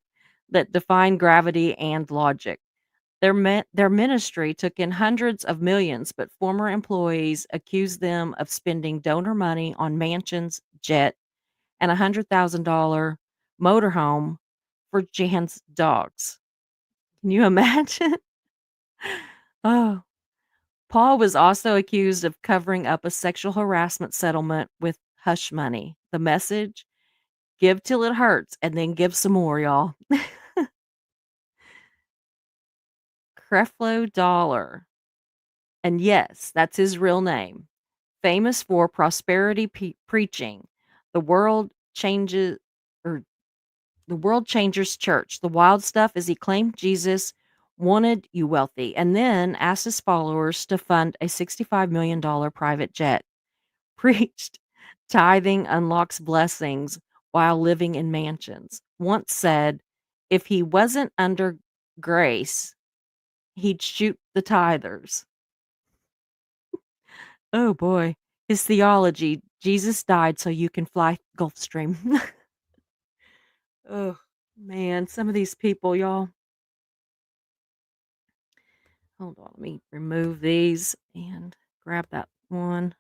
that defined gravity and logic. Their ministry took in hundreds of millions, but former employees accused them of spending donor money on mansions, jet, and a $100,000 motorhome for Jan's dogs. Can you imagine? Oh, Paul was also accused of covering up a sexual harassment settlement with hush money. The message: give till it hurts and then give some more, y'all. Creflo Dollar. And yes, that's his real name. Famous for prosperity preaching. The world changes or the World Changers Church. The wild stuff is he claimed Jesus wanted you wealthy and then asked his followers to fund a $65 million private jet. Preached tithing unlocks blessings while living in mansions. Once said, if he wasn't under grace, he'd shoot the tithers. Oh boy. His theology: Jesus died so you can fly Gulfstream. Oh man, some of these people, y'all. Hold on, let me remove these and grab that one.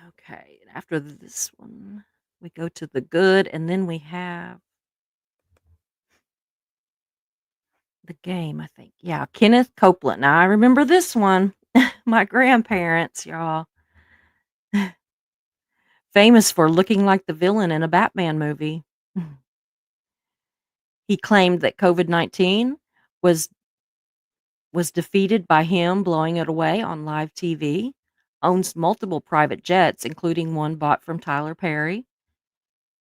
Okay, and after this one, we go to the good, and then we have the game, I think. Yeah, Kenneth Copeland. Now I remember this one. My grandparents, y'all. famous for looking like the villain in a Batman movie. He claimed that COVID-19 was was defeated by him blowing it away on live TV, owns multiple private jets, including one bought from Tyler Perry,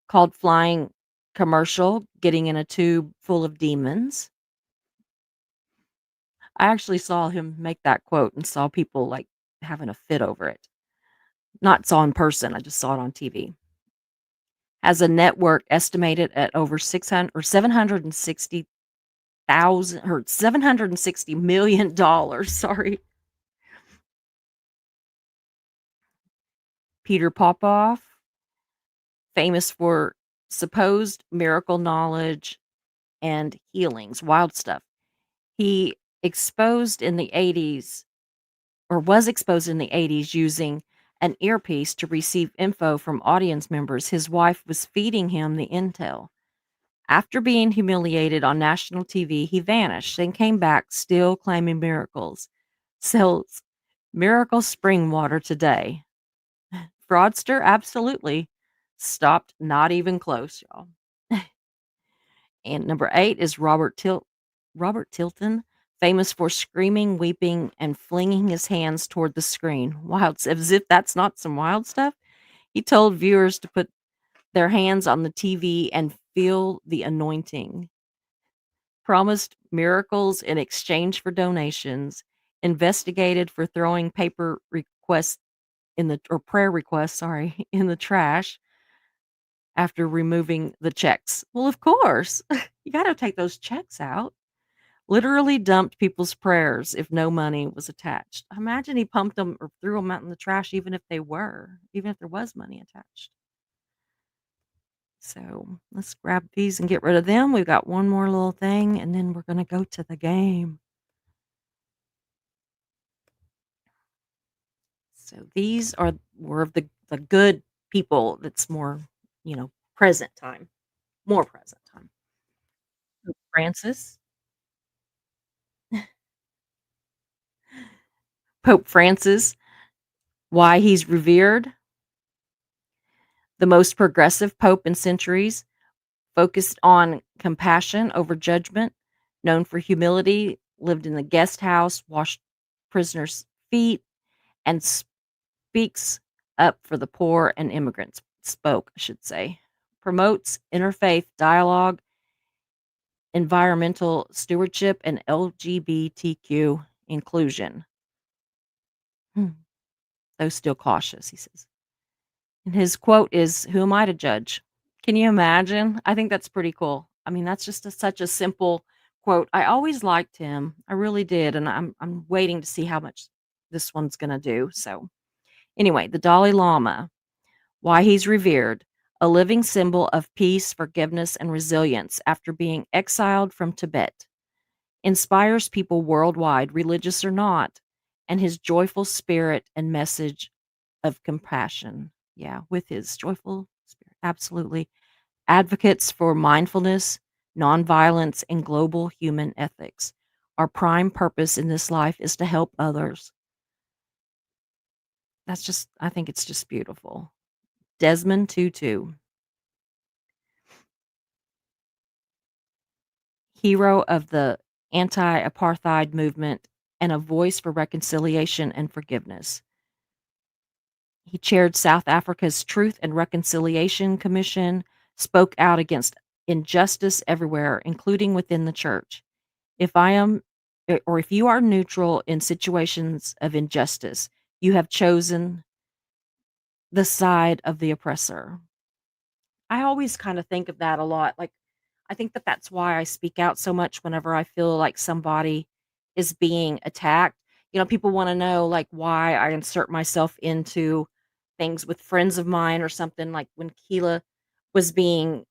called flying commercial, getting in a tube full of demons. I actually saw him make that quote and saw people like having a fit over it. Not saw in person, I just saw it on TV. Has a network estimated at over 600 or 760,000 or $760 million. Sorry. Peter Popoff, famous for supposed miracle knowledge and healings, wild stuff. He exposed in the 80s or was exposed in the 80s using an earpiece to receive info from audience members. His wife was feeding him the intel. After being humiliated on national TV, he vanished and came back still claiming miracles. Sells miracle spring water today. Fraudster, absolutely. Stopped not even close, y'all. And number 8 is Robert Tilton, famous for screaming, weeping, and flinging his hands toward the screen. Wild, as if that's not some wild stuff. He told viewers to put their hands on the TV and feel the anointing. Promised miracles in exchange for donations. Investigated for throwing paper requests in the or prayer requests, sorry, in the trash after removing the checks. Well, of course, you got to take those checks out. Literally dumped people's prayers if no money was attached. Imagine he pumped them or threw them out in the trash, even if even if there was money attached. So let's grab these and get rid of them. We've got one more little thing, and then we're going to go to the game. So these are were of the good people that's more, present time, more present time. Pope Francis. Pope Francis, why he's revered, the most progressive pope in centuries, focused on compassion over judgment, known for humility, lived in the guest house, washed prisoners' feet, and speaks up for the poor and immigrants. Spoke, I should say. Promotes interfaith dialogue, environmental stewardship, and LGBTQ inclusion. Though still cautious, he says. And his quote is, "Who am I to judge?" Can you imagine? I think that's pretty cool. I mean, that's just such a simple quote. I always liked him. I really did, and I'm waiting to see how much this one's gonna do. So, anyway, the Dalai Lama, why he's revered, a living symbol of peace, forgiveness, and resilience after being exiled from Tibet, inspires people worldwide, religious or not, and his joyful spirit and message of compassion. Yeah, with his joyful spirit. Absolutely. Advocates for mindfulness, nonviolence, and global human ethics. Our prime purpose in this life is to help others. I think it's just beautiful. Desmond Tutu, hero of the anti apartheid movement and a voice for reconciliation and forgiveness. He chaired South Africa's Truth and Reconciliation Commission, spoke out against injustice everywhere, including within the church. If I am, or if you are neutral in situations of injustice, you have chosen the side of the oppressor. I always kind of think of that a lot. Like, I think that that's why I speak out so much whenever I feel like somebody is being attacked. People want to know like why I insert myself into things with friends of mine or something like when Keela was being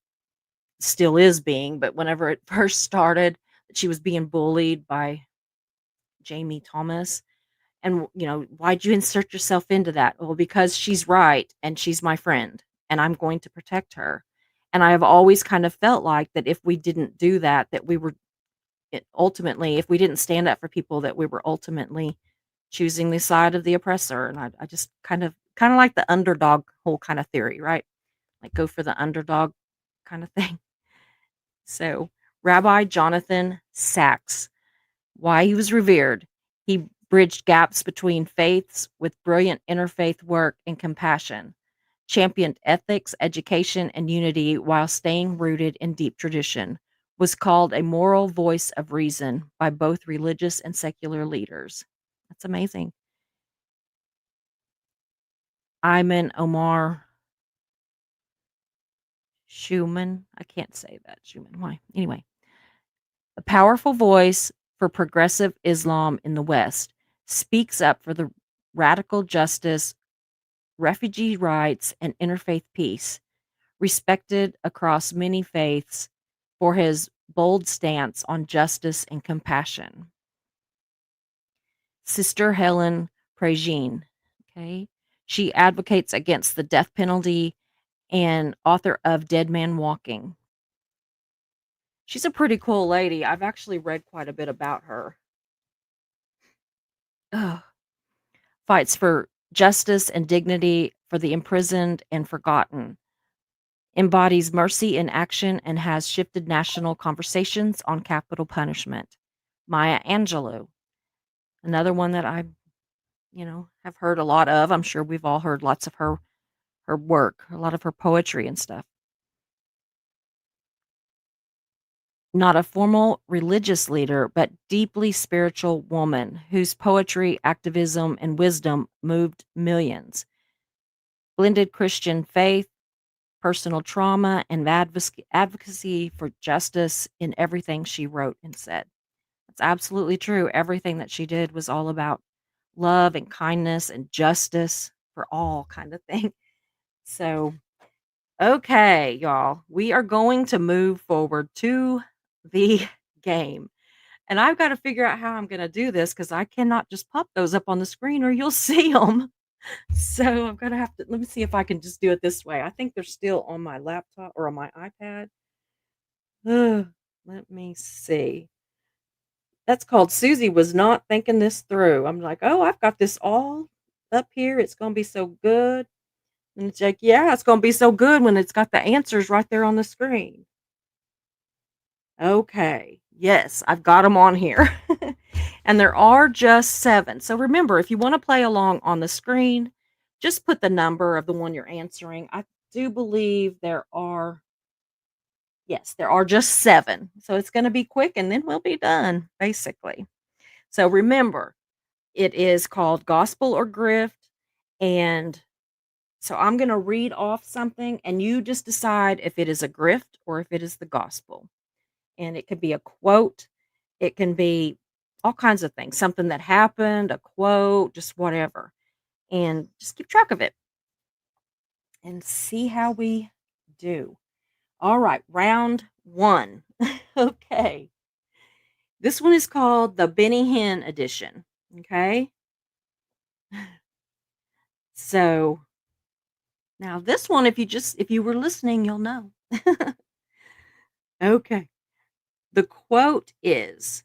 still is being, but whenever it first started, that she was being bullied by Jamie Thomas. And, why'd you insert yourself into that? Well, because she's right and she's my friend and I'm going to protect her. And I have always kind of felt like that if we didn't do that, that we were ultimately, if we didn't stand up for people, that we were ultimately choosing the side of the oppressor. And I just kind of Kinda like the underdog whole kinda theory, right? Like, go for the underdog kinda thing. So, Rabbi Jonathan Sacks, why he was revered. He bridged gaps between faiths with brilliant interfaith work and compassion, championed ethics, education, and unity while staying rooted in deep tradition, was called a moral voice of reason by both religious and secular leaders. That's amazing. Ayman Omar Schumann. I can't say that. Schumann. Why? Anyway, a powerful voice for progressive Islam in the West speaks up for the radical justice, refugee rights, and interfaith peace, respected across many faiths for his bold stance on justice and compassion. Sister Helen Prajin, okay? She advocates against the death penalty and author of Dead Man Walking. She's a pretty cool lady. I've actually read quite a bit about her. Ugh. Fights for justice and dignity for the imprisoned and forgotten. Embodies mercy in action and has shifted national conversations on capital punishment. Maya Angelou, another one that I, have heard a lot of. I'm sure we've all heard lots of her work, a lot of her poetry and stuff. Not a formal religious leader, but deeply spiritual woman whose poetry, activism, and wisdom moved millions. Blended Christian faith, personal trauma, and advocacy for justice in everything she wrote and said. That's absolutely true. Everything that she did was all about love and kindness and justice for all kind of thing. So, okay, y'all, we are going to move forward to the game. And I've got to figure out how I'm going to do this because I cannot just pop those up on the screen or you'll see them. So I'm going to have to, let me see if I can just do it this way. I think they're still on my laptop or on my iPad. Let me see. That's called Susie was not thinking this through. I'm like, oh, I've got this all up here. It's going to be so good. And it's like, yeah, it's going to be so good when it's got the answers right there on the screen. Okay. Yes, I've got them on here. And there are just 7. So remember, if you want to play along on the screen, just put the number of the one you're answering. I do believe there are, yes, there are just 7. So it's going to be quick and then we'll be done, basically. So remember, it is called Gospel or Grift. And so I'm going to read off something and you just decide if it is a grift or if it is the gospel. And it could be a quote, it can be all kinds of things, something that happened, a quote, just whatever. And just keep track of it and see how we do. All right, round 1. Okay. This one is called the Benny Hinn edition. Okay. So now this one, if you were listening, you'll know. Okay. The quote is,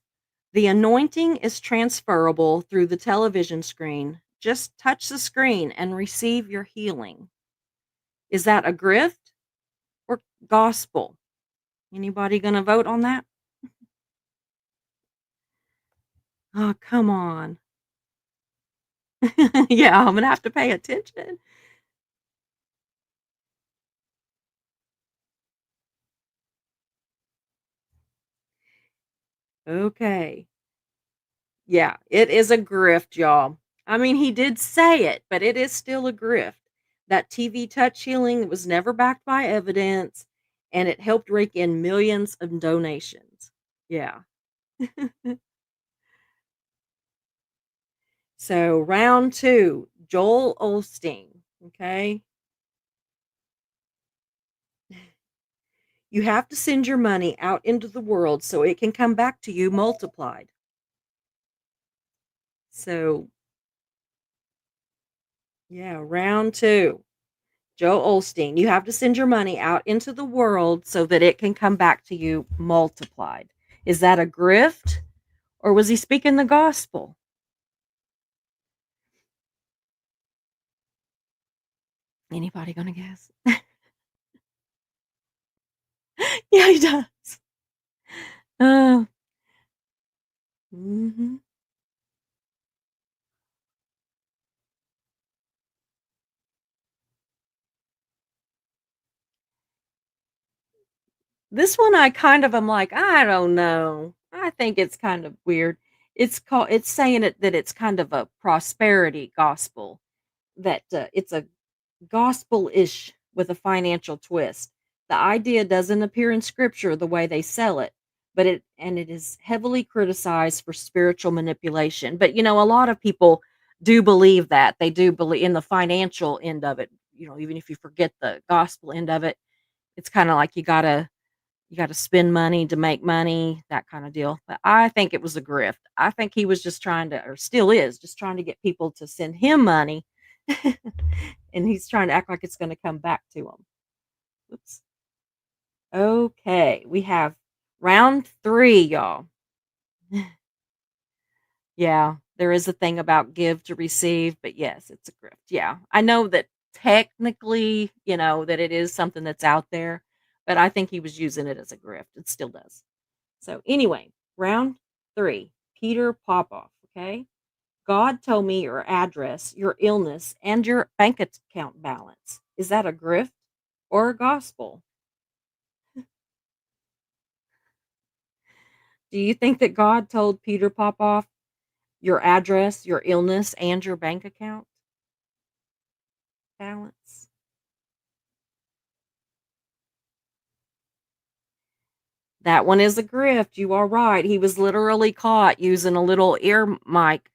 "The anointing is transferable through the television screen. Just touch the screen and receive your healing." Is that a grift or gospel? Anybody gonna vote on that? Oh, come on. Yeah, I'm gonna have to pay attention. Okay. Yeah, it is a grift, y'all. I mean, he did say it, but it is still a grift. That TV touch healing was never backed by evidence, and it helped rake in millions of donations. Yeah. So round 2, Joel Osteen. Okay. You have to send your money out into the world so it can come back to you multiplied. So, yeah, round 2. Joe Olstein, you have to send your money out into the world so that it can come back to you multiplied. Is that a grift or was he speaking the gospel? Anybody gonna guess? Yeah, he does. Uh, mhm. This one I kind of am like, "I don't know." I think it's kind of weird. It's saying it that it's kind of a prosperity gospel, that, it's a gospel-ish with a financial twist. The idea doesn't appear in scripture the way they sell it, but it is heavily criticized for spiritual manipulation. But, a lot of people do believe that. They do believe in the financial end of it, even if you forget the gospel end of it, it's kinda like you gotta spend money to make money, that kinda deal. But I think it was a grift. I think he was just trying to, or still is, just trying to get people to send him money, and he's trying to act like it's gonna come back to him. Oops. Okay, we have round 3, y'all. Yeah, there is a thing about give to receive, but yes, it's a grift. Yeah. I know that technically, that it is something that's out there, but I think he was using it as a grift. It still does. So anyway, round 3, Peter Popoff, okay? God told me your address, your illness, and your bank account balance. Is that a grift or a gospel? Do you think that God told Peter Popoff your address, your illness, and your bank account balance? That one is a grift. You are right. He was literally caught using a little ear mic,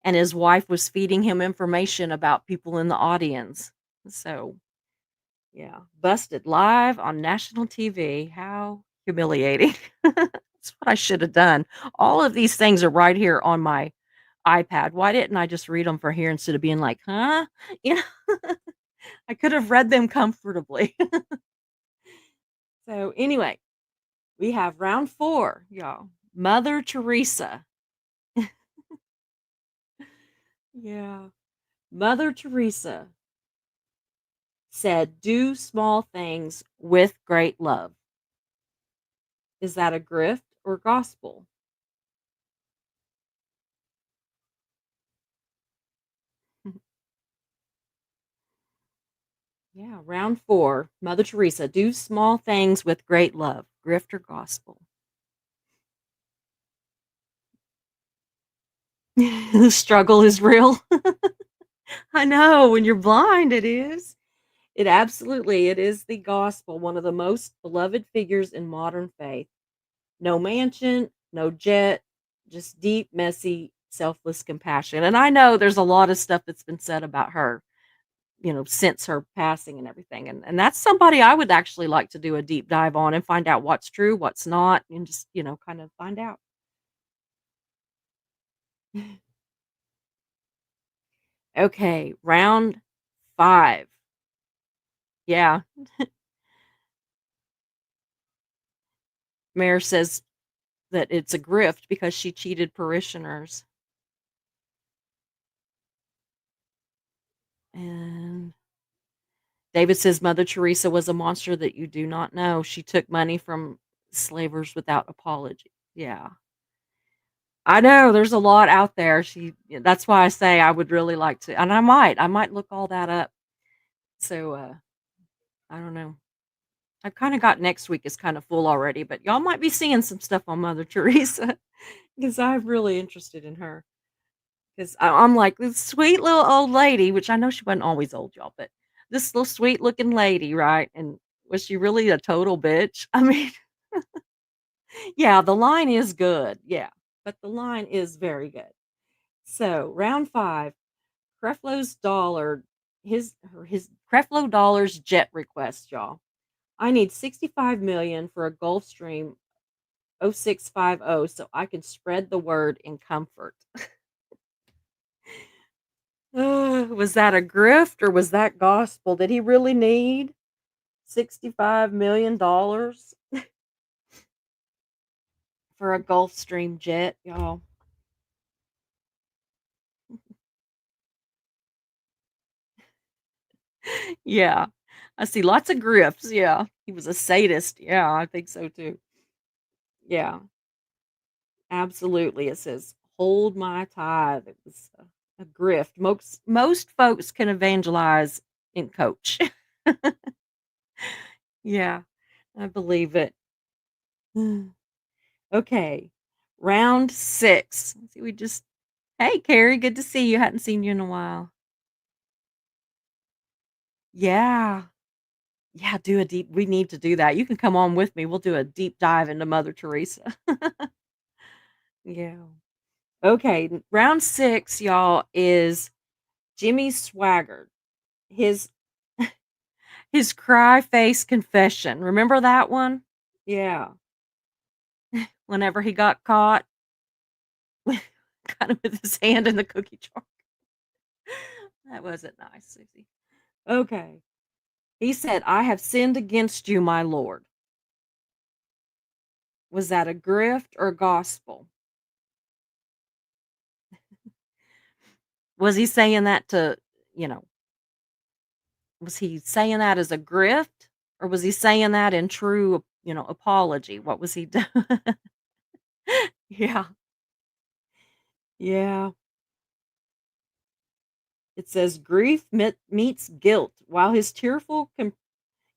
and his wife was feeding him information about people in the audience. So, yeah, busted live on national TV. How humiliating. That's what I should have done. All of these things are right here on my iPad. Why didn't I just read them for here instead of being like, "Huh?" You know, I could have read them comfortably. So, anyway, we have round 4, y'all. Mother Teresa. Yeah. Mother Teresa said, "Do small things with great love." Is that a grift or gospel? Yeah, round 4, Mother Teresa, "Do small things with great love." Grift or gospel? The struggle is real. I know, when you're blind, it is. It is the gospel, one of the most beloved figures in modern faith. No mansion, no jet, just deep, messy, selfless compassion. And I know there's a lot of stuff that's been said about her, since her passing and everything. And that's somebody I would actually like to do a deep dive on and find out what's true, what's not, and just, kind of find out. Okay, round 5. Yeah. Mayor says that it's a grift because she cheated parishioners. And David says Mother Teresa was a monster that you do not know. She took money from slavers without apology. Yeah. I know there's a lot out there. That's why I say I would really like to, and I might look all that up. So I don't know. I've kind of got next week is kind of full already, but y'all might be seeing some stuff on Mother Teresa because I'm really interested in her. Because I'm like this sweet little old lady, which I know she wasn't always old, y'all, but this little sweet looking lady, right? And was she really a total bitch? I mean, yeah, the line is good. Yeah, but the line is very good. So round 5, Creflo's dollar, his Creflo Dollar's jet request, y'all. I need 65 million for a Gulfstream 0650 so I can spread the word in comfort. Was that a grift or was that gospel? Did he really need $65 million for a Gulfstream jet, y'all? Yeah. I see lots of grifts, yeah. He was a sadist, yeah, I think so too. Yeah, absolutely, it says, "Hold my tithe." It was a grift. Most folks can evangelize and coach. Yeah, I believe it. Okay, round 6. Let's see, we just Hey, Carrie, good to see you, hadn't seen you in a while. Yeah. Yeah, do a deep we need to do that. You can come on with me, we'll do a deep dive into Mother Teresa. Yeah. Okay, round 6, y'all, is Jimmy Swaggart. His his cry face confession. Remember that one? Yeah. Whenever he got caught, kind of with his hand in the cookie jar. That wasn't nice, Susie. Okay. He said, "I have sinned against you, my Lord." Was that a grift or gospel? Was he saying that to, you know, was he saying that as a grift, or was he saying that in true, apology? What was he doing? Yeah. Yeah. It says grief meets guilt. While his tearful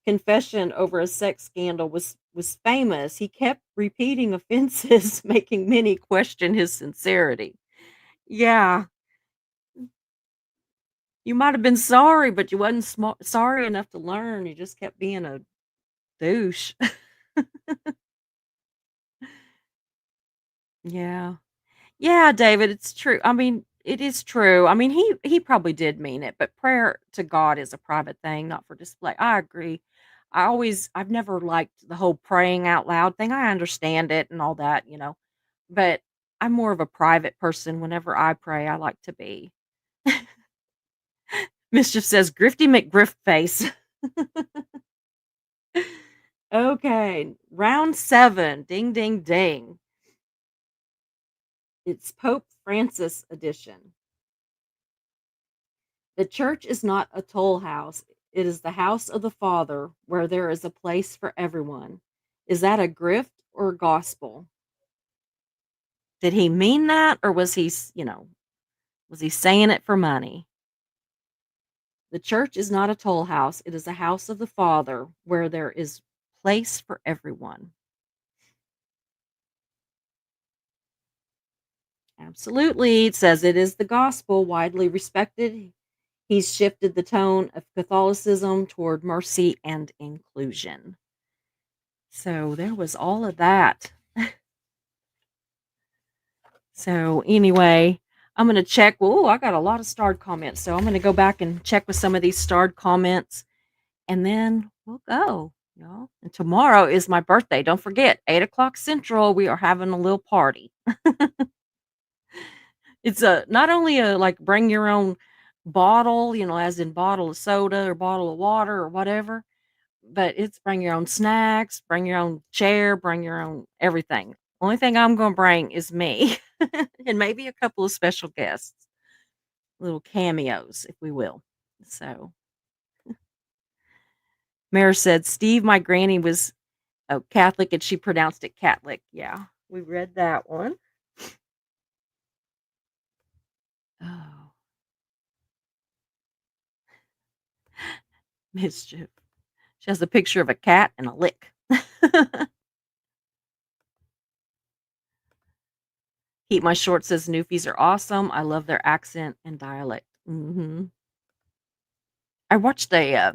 confession over a sex scandal was famous, he kept repeating offenses, making many question his sincerity. Yeah, you might have been sorry, but you wasn't sorry enough to learn. You just kept being a douche. Yeah. Yeah, David, it's true. I mean, it is true. I mean, he probably did mean it, but prayer to God is a private thing, not for display. I agree. I've never liked the whole praying out loud thing. I understand it and all that, but I'm more of a private person. Whenever I pray, I like to be. Mischief says, "Grifty McGrift face." Okay, round 7. Ding, ding, ding. It's Pope Francis edition. The church is not a toll house. It is the house of the Father where there is a place for everyone. Is that a grift or gospel? Did he mean that, or was he saying it for money? The church is not a toll house. It is a house of the Father where there is place for everyone. Absolutely. It says it is the gospel, widely respected. He's shifted the tone of Catholicism toward mercy and inclusion. So there was all of that. So anyway, I'm gonna check. Oh, I got a lot of starred comments. So I'm gonna go back and check with some of these starred comments, and then we'll go, y'all. And tomorrow is my birthday. Don't forget, 8 o'clock Central. We are having a little party. It's a not only a like bring your own bottle, as in bottle of soda or bottle of water or whatever, but it's bring your own snacks, bring your own chair, bring your own everything. Only thing I'm gonna bring is me and maybe a couple of special guests, little cameos, if we will. So, Mara said, Steve, my granny was Catholic and she pronounced it Catholic. Yeah, we read that one. Oh, mischief. She has a picture of a cat and a lick. Keep My Short says Newfies are awesome. I love their accent and dialect. I watched y'all,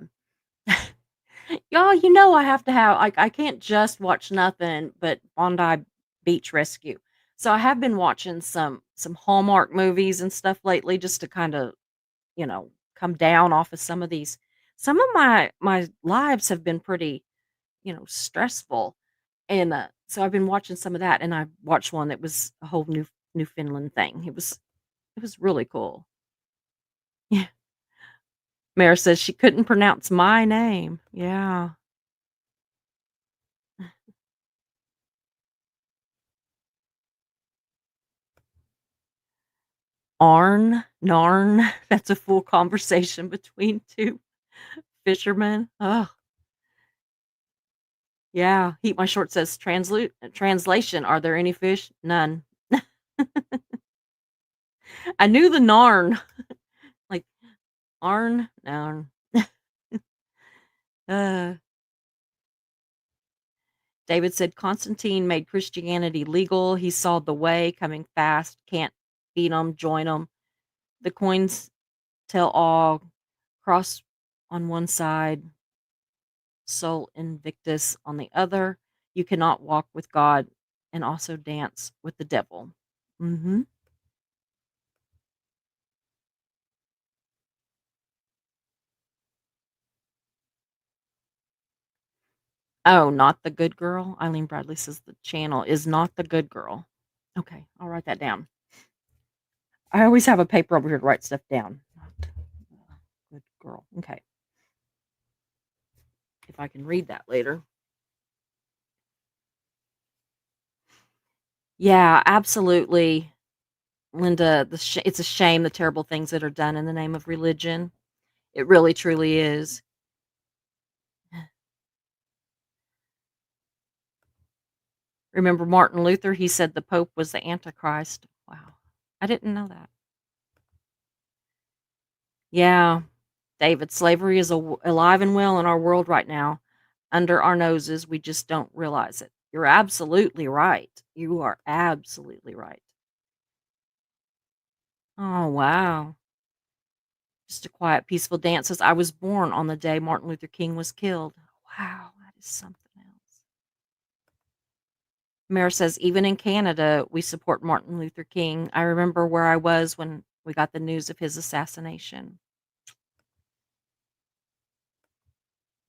I have to have like I can't just watch nothing but Bondi Beach Rescue. So I have been watching some Hallmark movies and stuff lately just to kind of, come down off of some of these. Some of my lives have been pretty, stressful. And so I've been watching some of that and I watched one that was a whole Newfoundland thing. It was really cool. Yeah. Mara says she couldn't pronounce my name. Yeah. Arn, Narn. That's a full conversation between 2. Fisherman. Oh, yeah. Heat My Short says translation. Are there any fish? None. I knew the narn. Like arn, narn. Uh, David said Constantine made Christianity legal. He saw the way coming fast. Can't beat them, join them. The coins tell all. Cross on one side, Sol Invictus on the other. You cannot walk with God and also dance with the devil. Mhm. Oh, Not the Good Girl? Eileen Bradley says the channel is Not the Good Girl. Okay, I'll write that down. I always have a paper over here to write stuff down. Not the Good Girl. Okay. If I can read that later. Yeah, absolutely, Linda. It's a shame the terrible things that are done in the name of religion. It really truly is. Remember Martin Luther? He said the Pope was the Antichrist. Wow. I didn't know that. Yeah. David, slavery is alive and well in our world right now, under our noses. We just don't realize it. You're absolutely right. You are absolutely right. Oh, wow. Just a quiet, peaceful dance says, I was born on the day Martin Luther King was killed. Wow, that is something else. Mayor says, even in Canada, we support Martin Luther King. I remember where I was when we got the news of his assassination.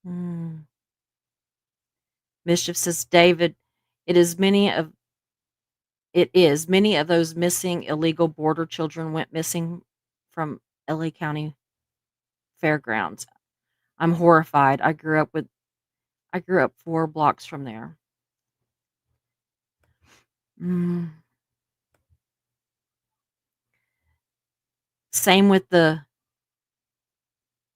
Mm. Mischief says, David, it is many of many of those missing illegal border children went missing from LA County Fairgrounds. I'm horrified. I grew up 4 blocks from there. Mm. Same with the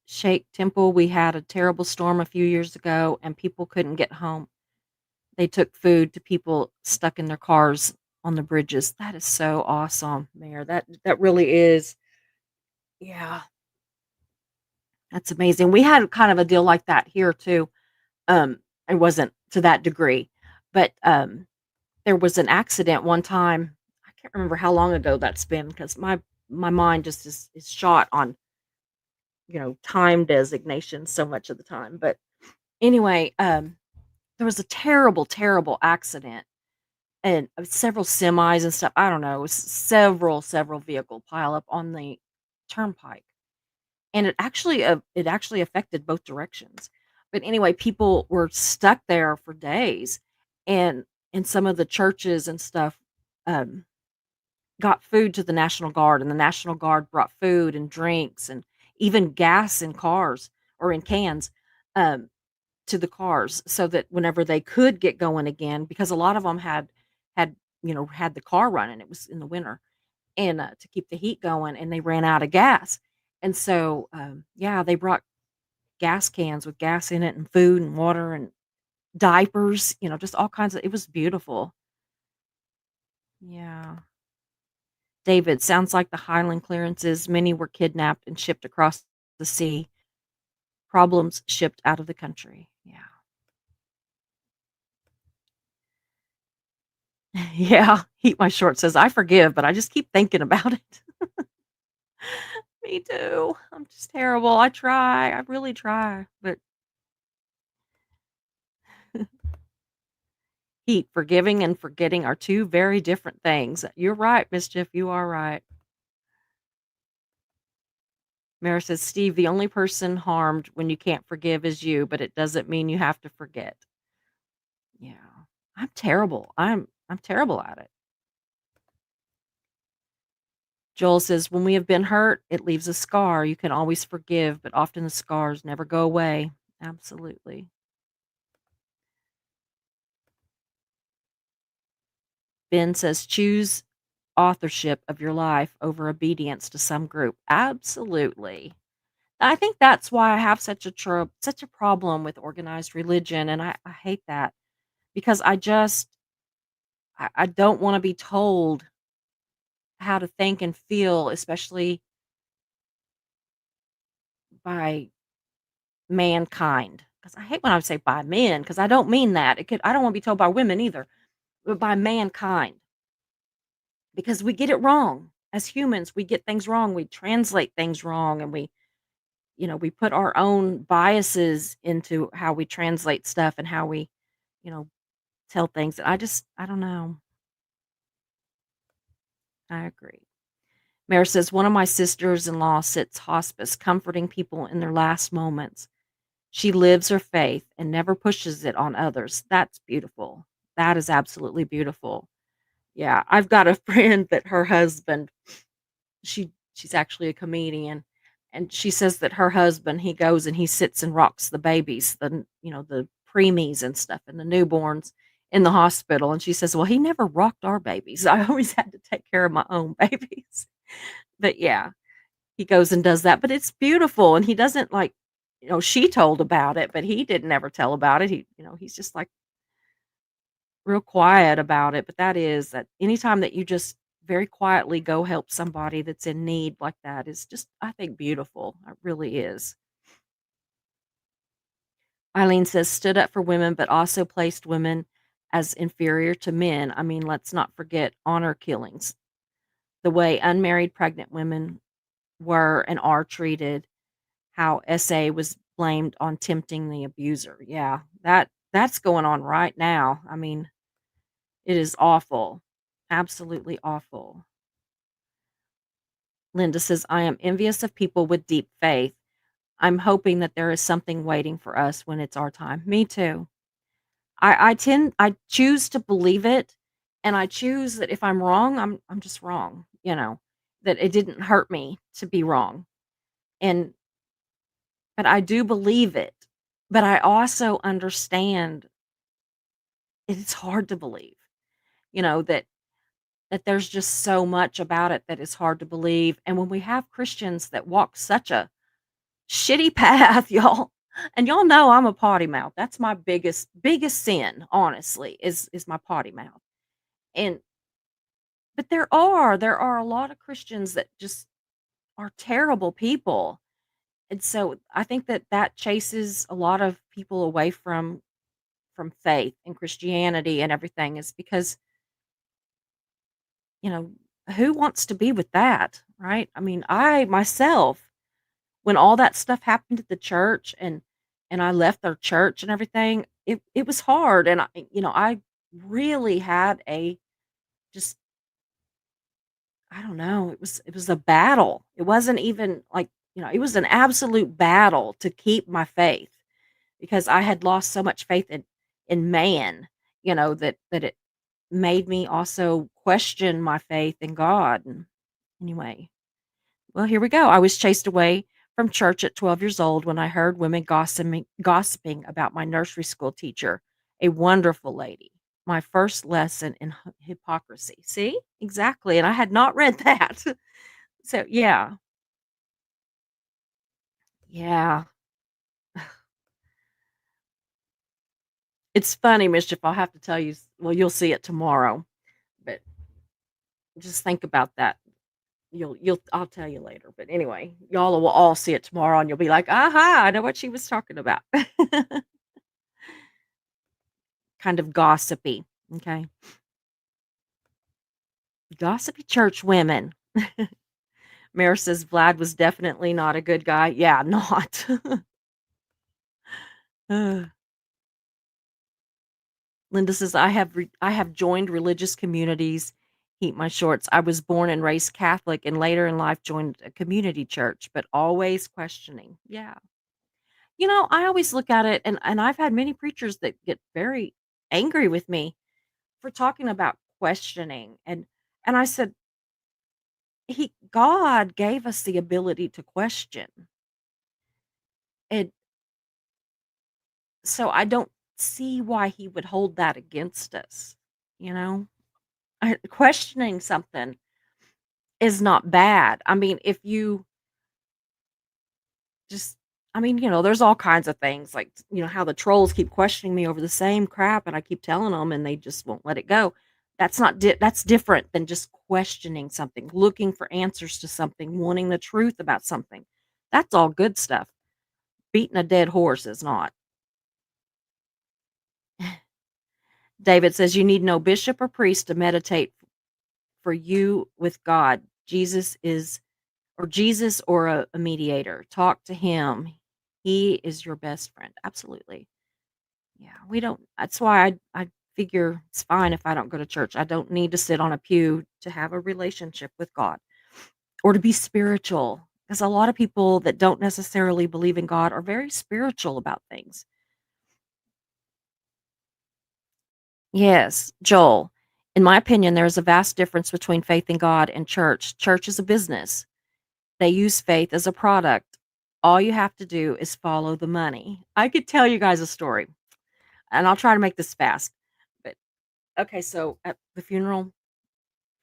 Sheikh Temple. We had a terrible storm a few years ago and people couldn't get home. They took food to people stuck in their cars on the bridges. That is so awesome, Mayor. That really is. Yeah, that's amazing. We had kind of a deal like that here too. It wasn't to that degree, but there was an accident one time. I can't remember how long ago that's been because my mind just is shot on time designation so much of the time. But anyway, there was a terrible, terrible accident and several semis and stuff. I don't know, it was several vehicle pile up on the turnpike, and it actually affected both directions. But anyway, people were stuck there for days, and in some of the churches and stuff, um, got food to the National Guard, and the National Guard brought food and drinks and even gas in cars or in cans, um, to the cars so that whenever they could get going again, because a lot of them had the car running. It was in the winter, and to keep the heat going, and they ran out of gas, and so yeah, they brought gas cans with gas in it and food and water and diapers, just all kinds of. It was beautiful. Yeah. David, sounds like the Highland clearances. Many were kidnapped and shipped across the sea. Problems shipped out of the country. Yeah. Yeah. Heat My Short says, I forgive, but I just keep thinking about it. Me too. I'm just terrible. I try. I really try. But Heat, forgiving and forgetting are two very different things. You're right, Mischief. You are right. Mara says, Steve, the only person harmed when you can't forgive is you, but it doesn't mean you have to forget. Yeah. I'm terrible. I'm terrible at it. Joel says, when we have been hurt, it leaves a scar. You can always forgive, but often the scars never go away. Absolutely. Ben says, choose authorship of your life over obedience to some group. Absolutely. I think that's why I have such a problem with organized religion, and I hate that because I don't wanna be told how to think and feel, especially by mankind. Because I hate when I say by men, because I don't mean that. I don't wanna be told by women either, but by mankind, because we get it wrong. As humans, we get things wrong, we translate things wrong, and we put our own biases into how we translate stuff and how we, you know, tell things. I don't know. I agree. Mayor says, one of my sisters in law sits hospice, comforting people in their last moments. She lives her faith and never pushes it on others. That's beautiful. That is absolutely beautiful. Yeah. I've got a friend that her husband, she's actually a comedian, and she says that her husband, he goes and he sits and rocks the babies, the preemies and stuff and the newborns in the hospital. And she says, well, he never rocked our babies. I always had to take care of my own babies. But yeah, he goes and does that, but it's beautiful, and he doesn't, like, she told about it, but he didn't ever tell about it. He's just, like, real quiet about it. But that anytime that you just very quietly go help somebody that's in need like that is just, I think, beautiful. It really is. Eileen says, "Stood up for women, but also placed women as inferior to men. I mean, let's not forget honor killings, the way unmarried pregnant women were and are treated. How SA was blamed on tempting the abuser." Yeah, that's going on right now. I mean, it is awful. Absolutely awful. Linda says, "I am envious of people with deep faith. I'm hoping that there is something waiting for us when it's our time." Me too. I choose to believe it, and I choose that if I'm wrong, I'm just wrong, that it didn't hurt me to be wrong. And but I do believe it. But I also understand it's hard to believe, that there's just so much about it that is hard to believe. And when we have Christians that walk such a shitty path, y'all, and y'all know I'm a potty mouth. That's my biggest sin, honestly, is my potty mouth. And but there are a lot of Christians that just are terrible people. And so I think that chases a lot of people away from faith and Christianity and everything, is because, you know, who wants to be with that, right? I mean, I myself, when all that stuff happened at the church and I left their church and everything, it was hard. And I really had a just I don't know, it was a battle. It wasn't even like, it was an absolute battle to keep my faith, because I had lost so much faith in man, that it made me also question my faith in God. And anyway, well, here we go. I was chased away from church at 12 years old when I heard women gossiping about my nursery school teacher, a wonderful lady. My first lesson in hypocrisy. See? Exactly. And I had not read that. So, yeah. Yeah. It's funny, Mischief. I'll have to tell you. Well, you'll see it tomorrow. But just think about that. I'll tell you later. But anyway, y'all will all see it tomorrow and you'll be like, aha, I know what she was talking about. Kind of gossipy. Okay. Gossipy church women. Mare says Vlad was definitely not a good guy. Yeah, not. Ugh. Linda says I have joined religious communities. Heat my shorts. I was born and raised Catholic and later in life joined a community church, but always questioning. Yeah. I always look at it, and I've had many preachers that get very angry with me for talking about questioning. And I said, He God gave us the ability to question. And so I don't see why he would hold that against us, you know? Questioning something is not bad. I mean, if you just I mean, there's all kinds of things, like, how the trolls keep questioning me over the same crap, and I keep telling them, and they just won't let it go. That's different than just questioning something, looking for answers to something, wanting the truth about something. That's all good stuff. Beating a dead horse is not. David says, "You need no bishop or priest to meditate for you with God. Jesus or a mediator. Talk to him. He is your best friend." Absolutely. Yeah, we don't that's why I figure it's fine if I don't go to church. I don't need to sit on a pew to have a relationship with God or to be spiritual. Because a lot of people that don't necessarily believe in God are very spiritual about things. Yes, Joel. In my opinion, there is a vast difference between faith in God and church. Church is a business. They use faith as a product. All you have to do is follow the money. I could tell you guys a story, and I'll try to make this fast. But okay, so at the funeral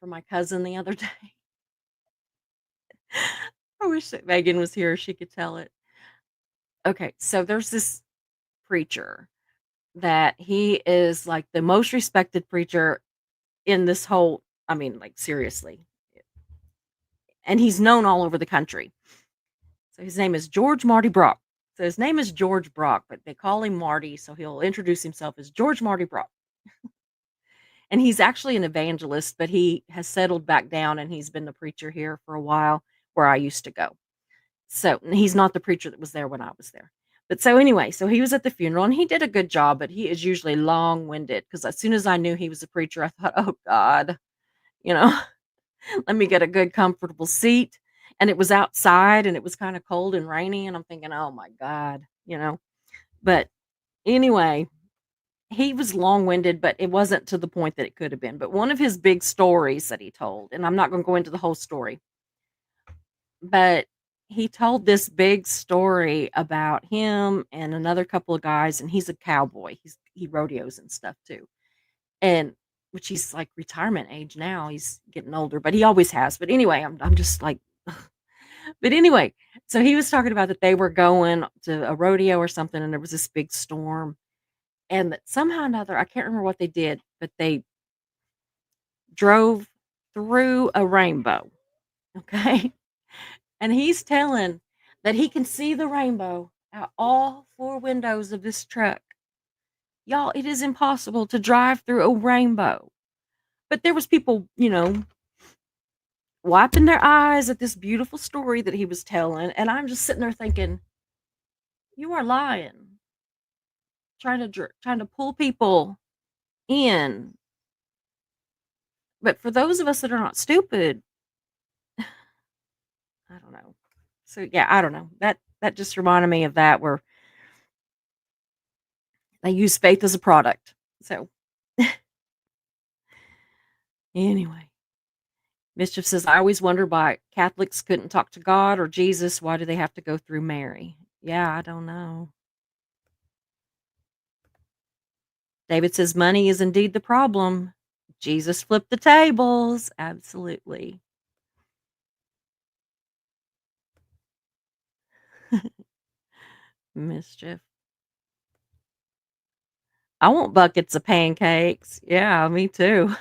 for my cousin the other day, I wish that Megan was here, she could tell it. Okay, so there's this preacher that he is like the most respected preacher in this whole, I mean, like seriously. And he's known all over the country. So his name is George Marty Brock. So his name is George Brock, but they call him Marty, so he'll introduce himself as George Marty Brock. And he's actually an evangelist, but he has settled back down and he's been the preacher here for a while where I used to go. So he's not the preacher that was there when I was there. But so anyway, so he was at the funeral and he did a good job, but he is usually long-winded because as soon as I knew he was a preacher, I thought, oh God, you know, let me get a good comfortable seat. And it was outside and it was kind of cold and rainy. And I'm thinking, oh my God. But anyway, he was long-winded, but it wasn't to the point that it could have been. But one of his big stories that he told, and I'm not going to go into the whole story, but he told this big story about him and another couple of guys, and he's a cowboy. He rodeos and stuff too. And which he's like retirement age now. He's getting older, but he always has. But anyway, I'm just like but anyway, so he was talking about that they were going to a rodeo or something and there was this big storm and that somehow or another, I can't remember what they did, but they drove through a rainbow. Okay. And he's telling that he can see the rainbow out all four windows of this truck. Y'all, it is impossible to drive through a rainbow. But there was people, wiping their eyes at this beautiful story that he was telling, and I'm just sitting there thinking, "You are lying, trying to pull people in." But for those of us that are not stupid, I don't know. So yeah, I don't know. That just reminded me of that where they use faith as a product. So anyway, Mischief says, "I always wonder why Catholics couldn't talk to God or Jesus. Why do they have to go through Mary?" Yeah, I don't know. David says, "Money is indeed the problem. Jesus flipped the tables." Absolutely. Mischief. I want buckets of pancakes. Yeah, me too.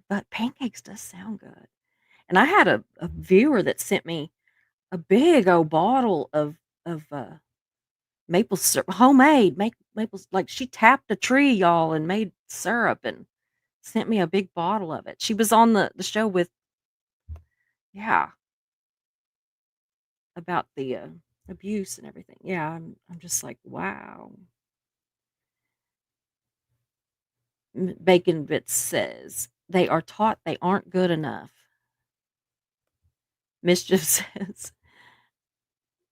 But pancakes does sound good. And I had a viewer that sent me a big old bottle of maple syrup, homemade maple. Like she tapped a tree, y'all, and made syrup and sent me a big bottle of it. She was on the show with, yeah, about the abuse and everything. Yeah, I'm just like, wow. Bacon Bits says they are taught they aren't good enough. Mischief says,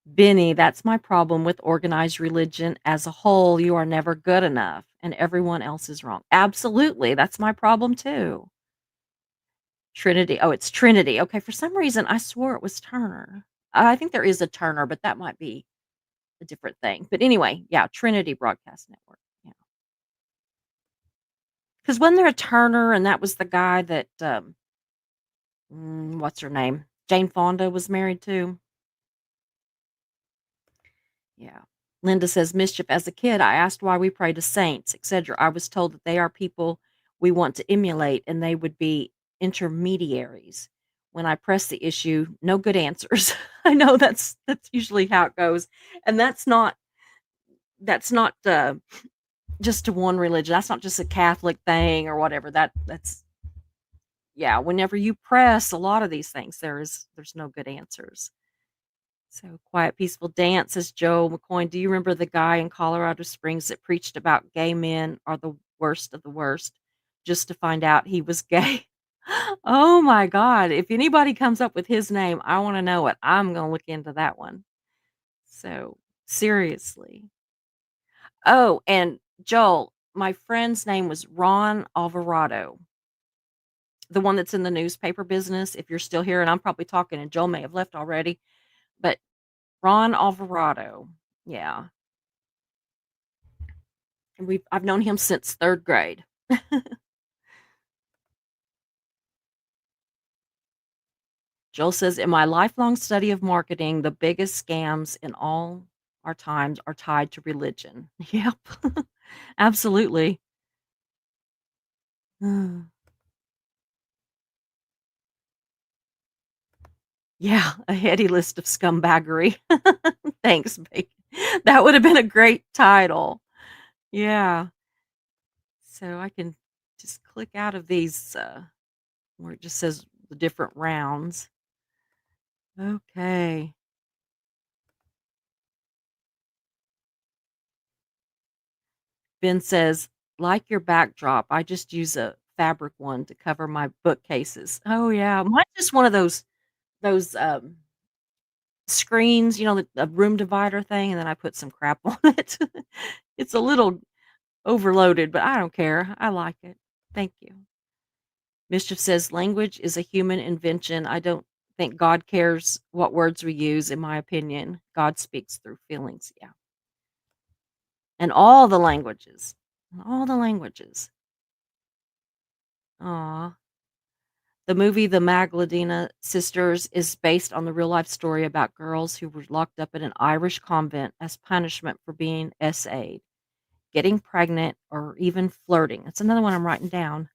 "Benny, that's my problem with organized religion as a whole. You are never good enough, and everyone else is wrong." Absolutely, that's my problem too. Trinity. Oh, it's Trinity. Okay, for some reason I swore it was Turner. I think there is a Turner, but that might be a different thing. But anyway, yeah, Trinity Broadcast Network. Yeah, because wasn't there a Turner, and that was the guy that what's her name? Jane Fonda was married too. Yeah. Linda says, "Mischief, as a kid, I asked why we pray to saints, etc. I was told that they are people we want to emulate and they would be intermediaries. When I press the issue, no good answers." I know that's usually how it goes. And that's not just to one religion. That's not just a Catholic thing or whatever. That's yeah, whenever you press a lot of these things, there's no good answers. So, Quiet Peaceful Dance, says Joe McCoy. Do you remember the guy in Colorado Springs that preached about gay men are the worst of the worst just to find out he was gay? Oh my God. If anybody comes up with his name, I want to know it. I'm going to look into that one. So, seriously. Oh, and Joel, my friend's name was Ron Alvarado, the one that's in the newspaper business. If you're still here, and I'm probably talking, and Joel may have left already, but Ron Alvarado. Yeah. And I've known him since 3rd grade. Joel says, "In my lifelong study of marketing, the biggest scams in all our times are tied to religion." Yep. Absolutely. Mm. Yeah, a heady list of scumbaggery. Thanks, Bacon. That would have been a great title. Yeah. So I can just click out of these where it just says the different rounds. Okay. Ben says, "Like your backdrop, I just use a fabric one to cover my bookcases." Oh, yeah. Mine's just one of those screens, the room divider thing, and then I put some crap on it. It's a little overloaded, but I don't care. I like it. Thank you. Mischief says, "Language is a human invention. I don't think God cares what words we use, in my opinion. God speaks through feelings." Yeah. And all the languages. All the languages. Aw. The movie The Magdalena Sisters is based on the real life story about girls who were locked up in an Irish convent as punishment for being SA'd, getting pregnant, or even flirting. That's another one I'm writing down.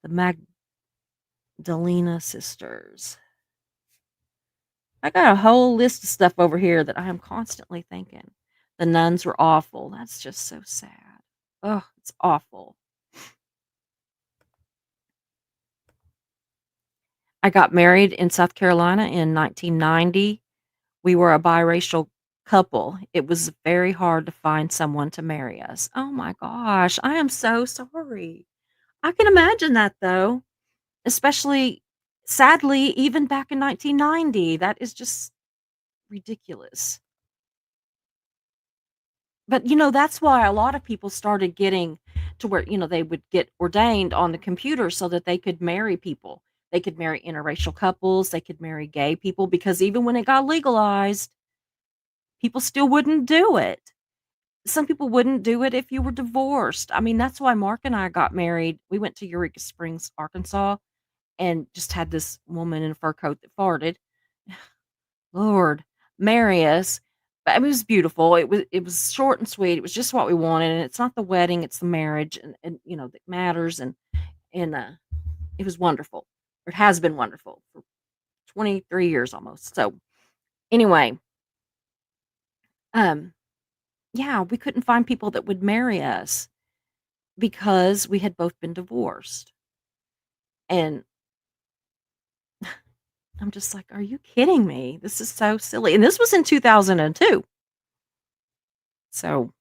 The Magdalena Sisters. I got a whole list of stuff over here that I am constantly thinking. The nuns were awful. That's just so sad. Oh, it's awful. I got married in South Carolina in 1990. We were a biracial couple. It was very hard to find someone to marry us. Oh my gosh, I am so sorry. I can imagine that though, especially sadly, even back in 1990. That is just ridiculous. But that's why a lot of people started getting to where, they would get ordained on the computer so that they could marry people. They could marry interracial couples, they could marry gay people because even when it got legalized, people still wouldn't do it. Some people wouldn't do it if you were divorced. I mean, that's why Mark and I got married. We went to Eureka Springs, Arkansas, and just had this woman in a fur coat that farted. Lord, marry us. But I mean, it was beautiful. It was short and sweet. It was just what we wanted. And it's not the wedding, it's the marriage and that matters. And it was wonderful. Or it has been wonderful for 23 years almost. So anyway, um, yeah, we couldn't find people that would marry us because we had both been divorced. And I'm just like, "Are you kidding me? This is so silly." And this was in 2002. So,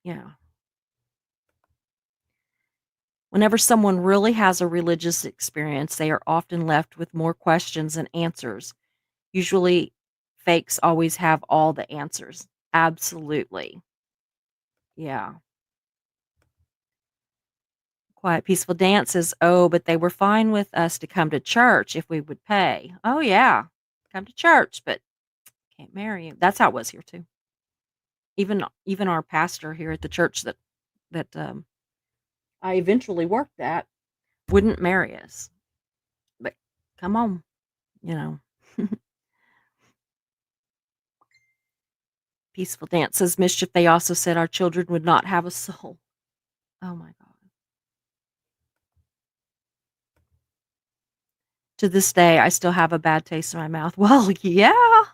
yeah. Whenever someone really has a religious experience, they are often left with more questions than answers. Usually, fakes always have all the answers. Absolutely. Yeah. Quiet Peaceful Dance says, "Oh, but they were fine with us to come to church if we would pay." Oh, yeah. Come to church, but can't marry you. That's how it was here too. Even our pastor here at the church that I eventually worked at wouldn't marry us. But come on. you know. Peaceful Dance says, "Mischief, they also said our children would not have a soul." Oh my god. To this day, I still have a bad taste in my mouth. Well, yeah,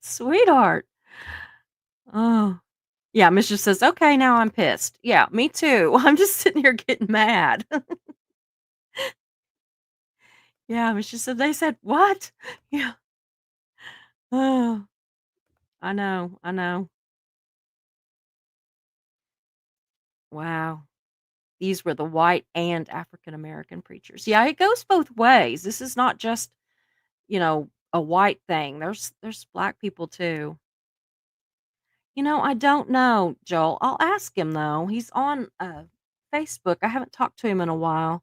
sweetheart. Oh. Yeah, Mischief says, "Okay, now I'm pissed." Yeah, me too. I'm just sitting here getting mad. Yeah, Mischief said, "They said what?" Yeah. Oh, I know, I know. Wow. These were the white and African American preachers. Yeah, it goes both ways. This is not just, a white thing. There's black people too. I don't know, Joel. I'll ask him though. He's on Facebook. I haven't talked to him in a while.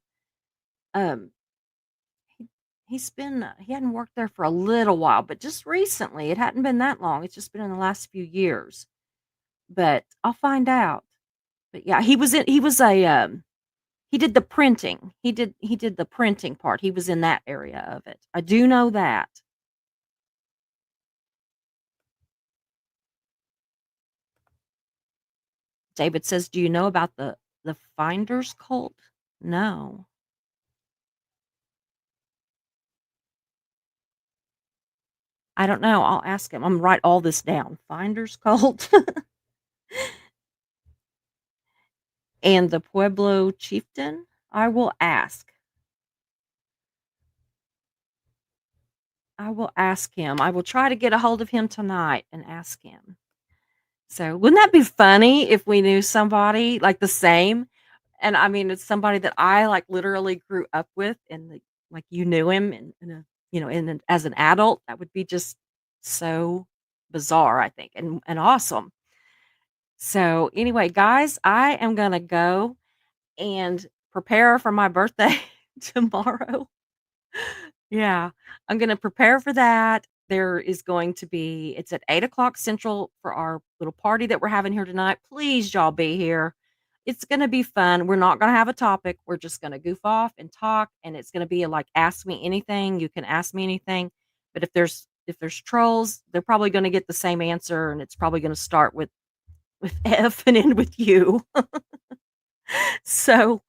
Um he, he hadn't worked there for a little while, but just recently. It hadn't been that long. It's just been in the last few years. But I'll find out. But yeah, he was a he did the printing. He did the printing part. He was in that area of it. I do know that. David says, "Do you know about the Finders cult?" No. I don't know. I'll ask him. I'm gonna write all this down. Finders cult and the Pueblo chieftain. I will ask. I will ask him. I will try to get a hold of him tonight and ask him. So, wouldn't that be funny if we knew somebody like the same? And I mean, it's somebody that I like literally grew up with, and like you knew him, as an adult. That would be just so bizarre, I think, and awesome. So, anyway, guys, I am gonna go and prepare for my birthday tomorrow. Yeah, I'm gonna prepare for that. There is going to be it's at 8 o'clock Central for our little party that we're having here tonight. Please, y'all be here. It's gonna be fun. We're not gonna have a topic. We're just gonna goof off and talk, and it's gonna be like ask me anything. You can ask me anything. But if there's trolls, they're probably gonna get the same answer, and it's probably gonna start with F and end with U. So,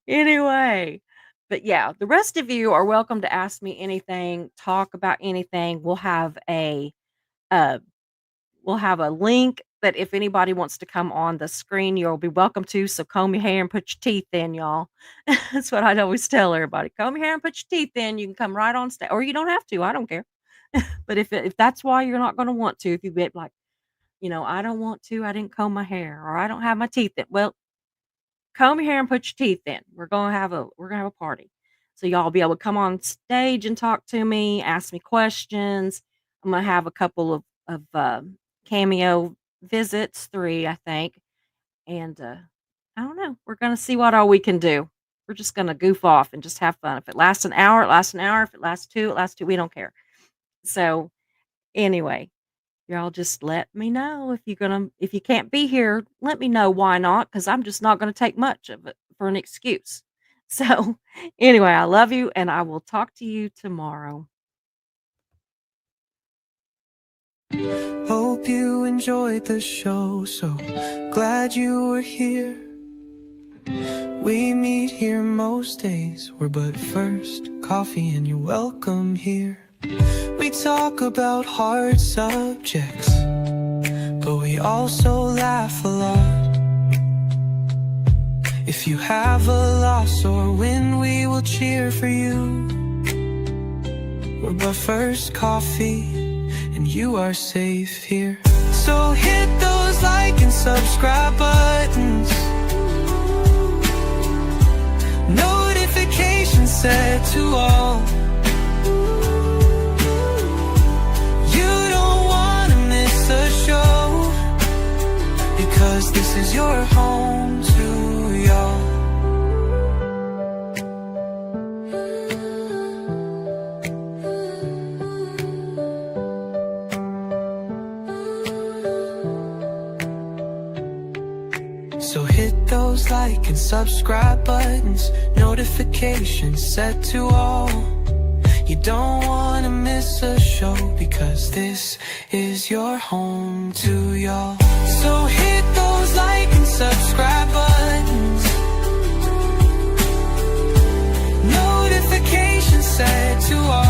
anyway, but yeah, the rest of you are welcome to ask me anything, talk about anything. Uh we'll have a link that if anybody wants to come on the screen, you'll be welcome to. So comb your hair and put your teeth in, y'all. That's what I'd always tell everybody. Comb your hair and put your teeth in. You can come right on stage, or you don't have to. I don't care. But if that's why you're not going to want to, if you get like, I don't want to, I didn't comb my hair, or I don't have my teeth in. Well, comb your hair and put your teeth in. We're gonna have a party. So y'all be able to come on stage and talk to me, ask me questions. I'm gonna have a couple of cameo visits, 3, I think. And I don't know. We're gonna see what all we can do. We're just gonna goof off and just have fun. If it lasts an hour, it lasts an hour. If it lasts 2, it lasts 2. We don't care. So anyway, y'all just let me know if you can't be here, let me know why not, because I'm just not gonna take much of it for an excuse. So, anyway, I love you, and I will talk to you tomorrow. Hope you enjoyed the show, so glad you were here. We meet here most days, we're but first coffee and you're welcome here. We talk about hard subjects, but we also laugh a lot. If you have a loss or win, we will cheer for you. We're but first coffee, and you are safe here. So hit those like and subscribe buttons, notifications set to all. You don't wanna miss a show, because this is your home to y'all. So hit those like and subscribe buttons, notifications set to all. You don't wanna miss a show, because this is your home to y'all. So hit those like and subscribe buttons, notifications set to all.